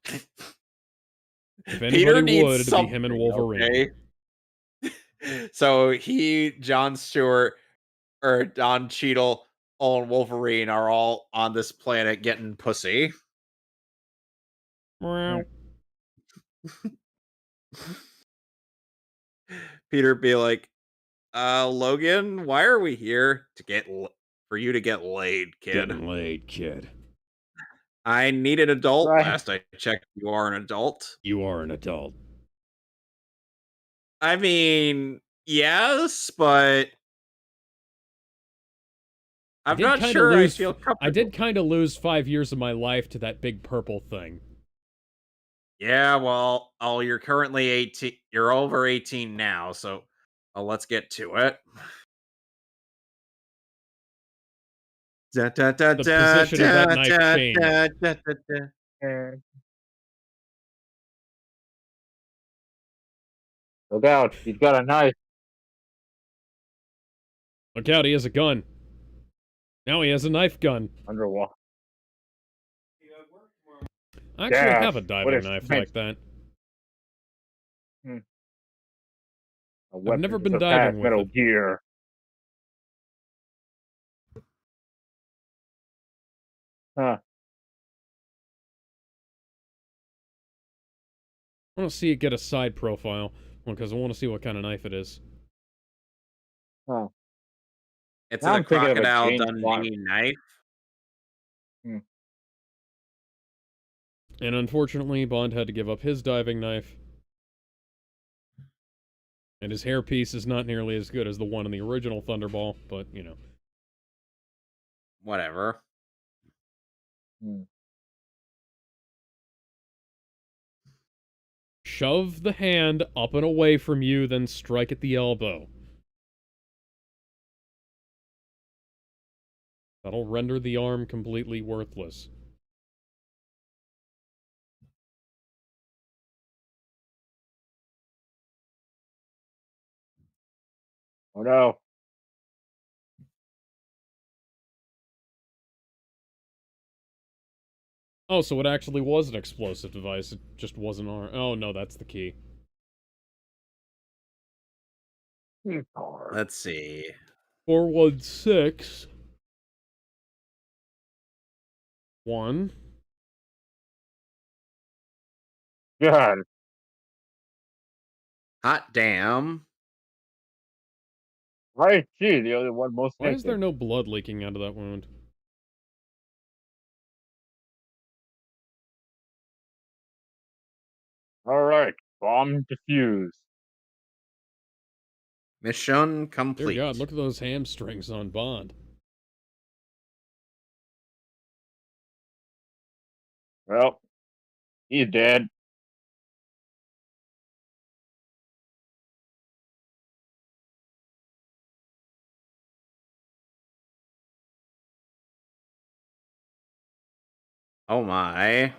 if anybody would, it'd be him and Wolverine. Okay? So John Stewart, or Don Cheadle, and Wolverine are all on this planet getting pussy. Meow. Peter be like, Logan, why are we here? For you to get laid, kid. Getting laid, kid. I need an adult. Right. Last I checked, you are an adult. You are an adult. I mean, yes, but I'm not kinda sure I lose feel comfortable. I did kind of lose 5 years of my life to that big purple thing. Yeah, well, you're currently 18. You're over 18 now, so let's get to it. Da, da, da, The da, position of that da, knife da, changed. da, da, da, da. Look out, he's got a knife. Look out, he has a gun. Now he has a knife gun. Underwater. I actually Dash, have a what diving if knife Smith- like that. A weapon never to been surpass diving with Metal it. Gear. Huh. I want to see it get a side profile. Well, because I want to see what kind of knife it is. Huh. It's Now a I'm thinking of a Crocodile James Dundee Bond. knife. And unfortunately, Bond had to give up his diving knife. And his hairpiece is not nearly as good as the one in the original Thunderball, but, you know. Whatever. Shove the hand up and away from you, then strike at the elbow. That'll render the arm completely worthless. Oh no. Oh, so it actually was an explosive device. It just wasn't arm. Oh, no, that's the key. Let's see. 416. 1. God. Hot damn. Right, gee, the other one most Why is there naked. no blood leaking out of that wound? Alright, bomb defused. Mission Dear complete. God, look at those hamstrings on Bond. Well, he's dead. Oh my.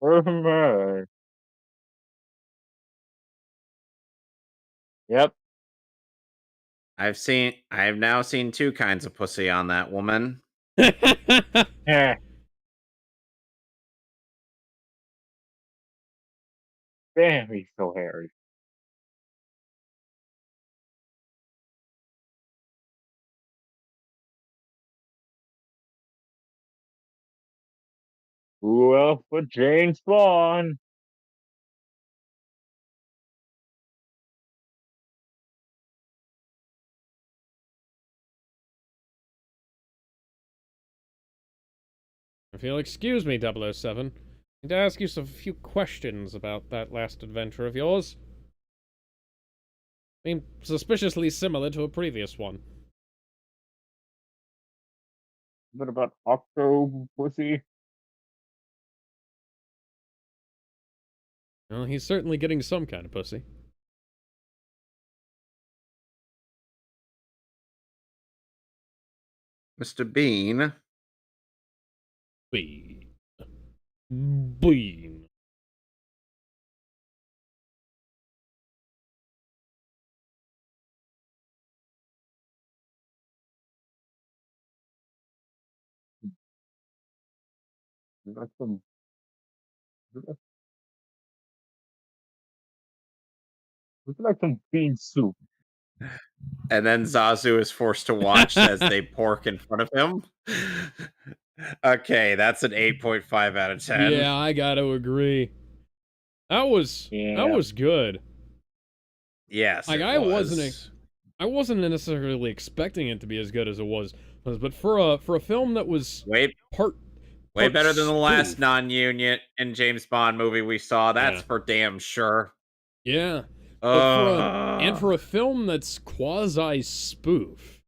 Oh my. Yep. I have now seen two kinds of pussy on that woman. Eh. Damn, he's so hairy. Who else but James Bond? If you'll excuse me, 007, I need to ask you some few questions about that last adventure of yours. Seemed suspiciously similar to a previous one. What about Octo Pussy? Well, he's certainly getting some kind of pussy. Mr. Bean. Bean. Bean. That's some. Looks like some bean soup. And then Zazu is forced to watch as they pork in front of him. Okay, that's an 8.5 out of 10. Yeah, I gotta agree. That was good. Yes. Like, it I was. wasn't necessarily expecting it to be as good as it was, but for a film that was Wait, Way but better than the last spoof. non-union and James Bond movie we saw. That's Yeah. for damn sure. Yeah. But for a film that's quasi spoof,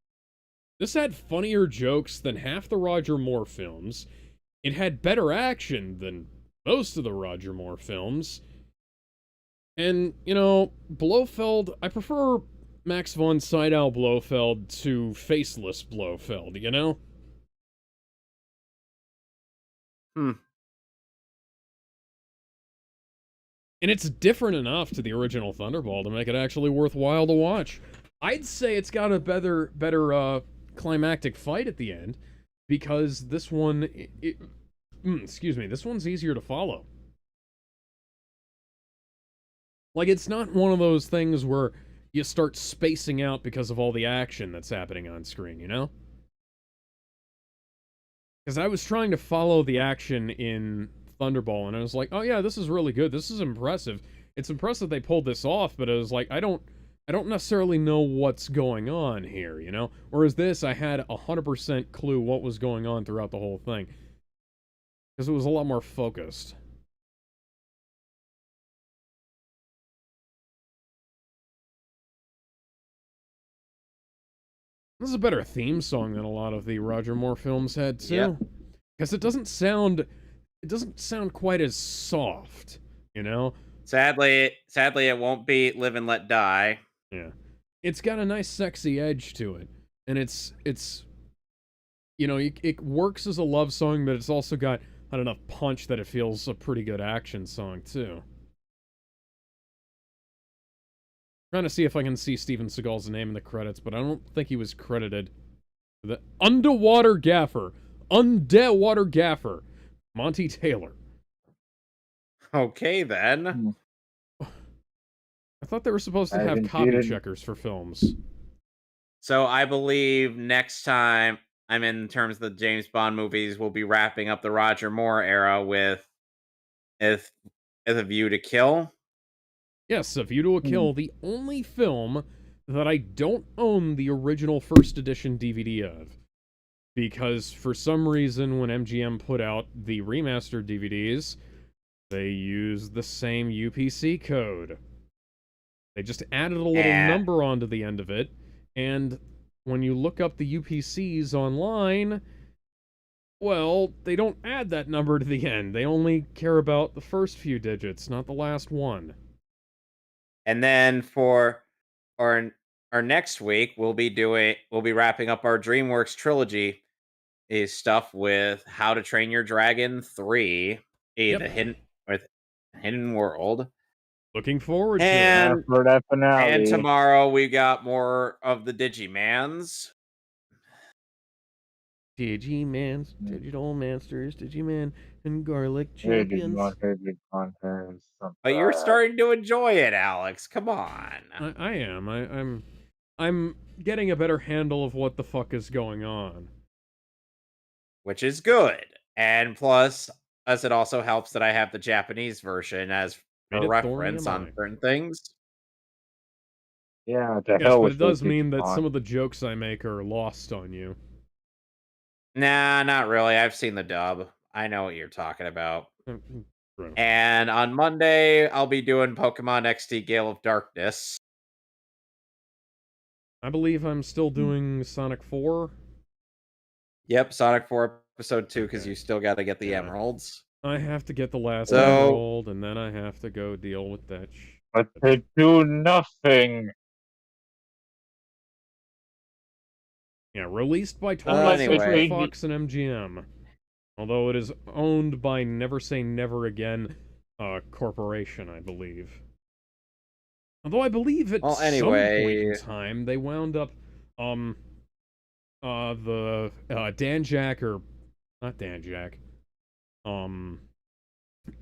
this had funnier jokes than half the Roger Moore films. It had better action than most of the Roger Moore films. And, you know, Blofeld, I prefer Max von Sydow Blofeld to faceless Blofeld, you know? And it's different enough to the original Thunderball to make it actually worthwhile to watch. I'd say it's got a better climactic fight at the end, because this one, this one's easier to follow. Like, it's not one of those things where you start spacing out because of all the action that's happening on screen, you know? Because I was trying to follow the action in Thunderball, and I was like, oh yeah, this is really good. This is impressive. It's impressive they pulled this off, but I was like, I don't necessarily know what's going on here, you know? Whereas this, I had 100% clue what was going on throughout the whole thing. Because it was a lot more focused. This is a better theme song than a lot of the Roger Moore films had, too. Because it doesn't sound quite as soft, you know? Sadly, it won't be Live and Let Die. Yeah. It's got a nice sexy edge to it. And it's you know, it works as a love song, but it's also got enough punch that it feels a pretty good action song, too. Trying to see if I can see Steven Seagal's name in the credits, but I don't think he was credited. The Underwater Gaffer, Monty Taylor. Okay, then. I thought they were supposed to have copy checkers for films. So I believe next time, in terms of the James Bond movies, we'll be wrapping up the Roger Moore era with A View to Kill. Yes, A View to a Kill, the only film that I don't own the original first edition DVD of. Because for some reason, when MGM put out the remastered DVDs, they used the same UPC code. They just added a little number onto the end of it, and when you look up the UPCs online, well, they don't add that number to the end. They only care about the first few digits, not the last one. And then for our next week, we'll be wrapping up our DreamWorks trilogy is stuff with How to Train Your Dragon 3, the Hidden World. Looking forward to it. For that finale. And tomorrow we got more of the Digimans. Digimans, Digital Masters, Digiman, and Garlic Champions. But you're starting to enjoy it, Alex. Come on. I am. I'm getting a better handle of what the fuck is going on. Which is good. And plus, as it also helps that I have the Japanese version as a reference on certain things. Yeah, but it does mean that some of the jokes I make are lost on you. Nah, not really. I've seen the dub. I know what you're talking about. True. And on Monday, I'll be doing Pokemon XD Gale of Darkness. I believe I'm still doing Sonic 4. Yep, Sonic 4 Episode 2, because you still got to get the emeralds. I have to get the last emerald, and then I have to go deal with that. But they do nothing. Yeah, released by 20th Century Fox and MGM. Although it is owned by Never Say Never Again Corporation, I believe. Although I believe at some point in time they wound up the Danjak, or not Danjak,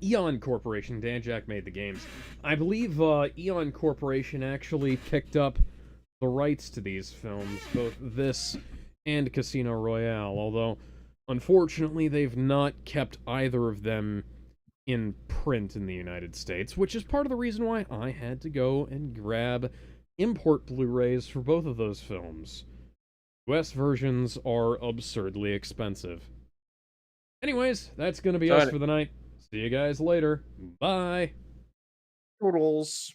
Eon Corporation. Danjak made the games. I believe Eon Corporation actually picked up the rights to these films, both this and Casino Royale, although unfortunately they've not kept either of them in print in the United States, which is part of the reason why I had to go and grab import Blu-rays for both of those films. US versions are absurdly expensive. Anyways, that's gonna be So us any- for the night. See you guys later. Bye. Toodles.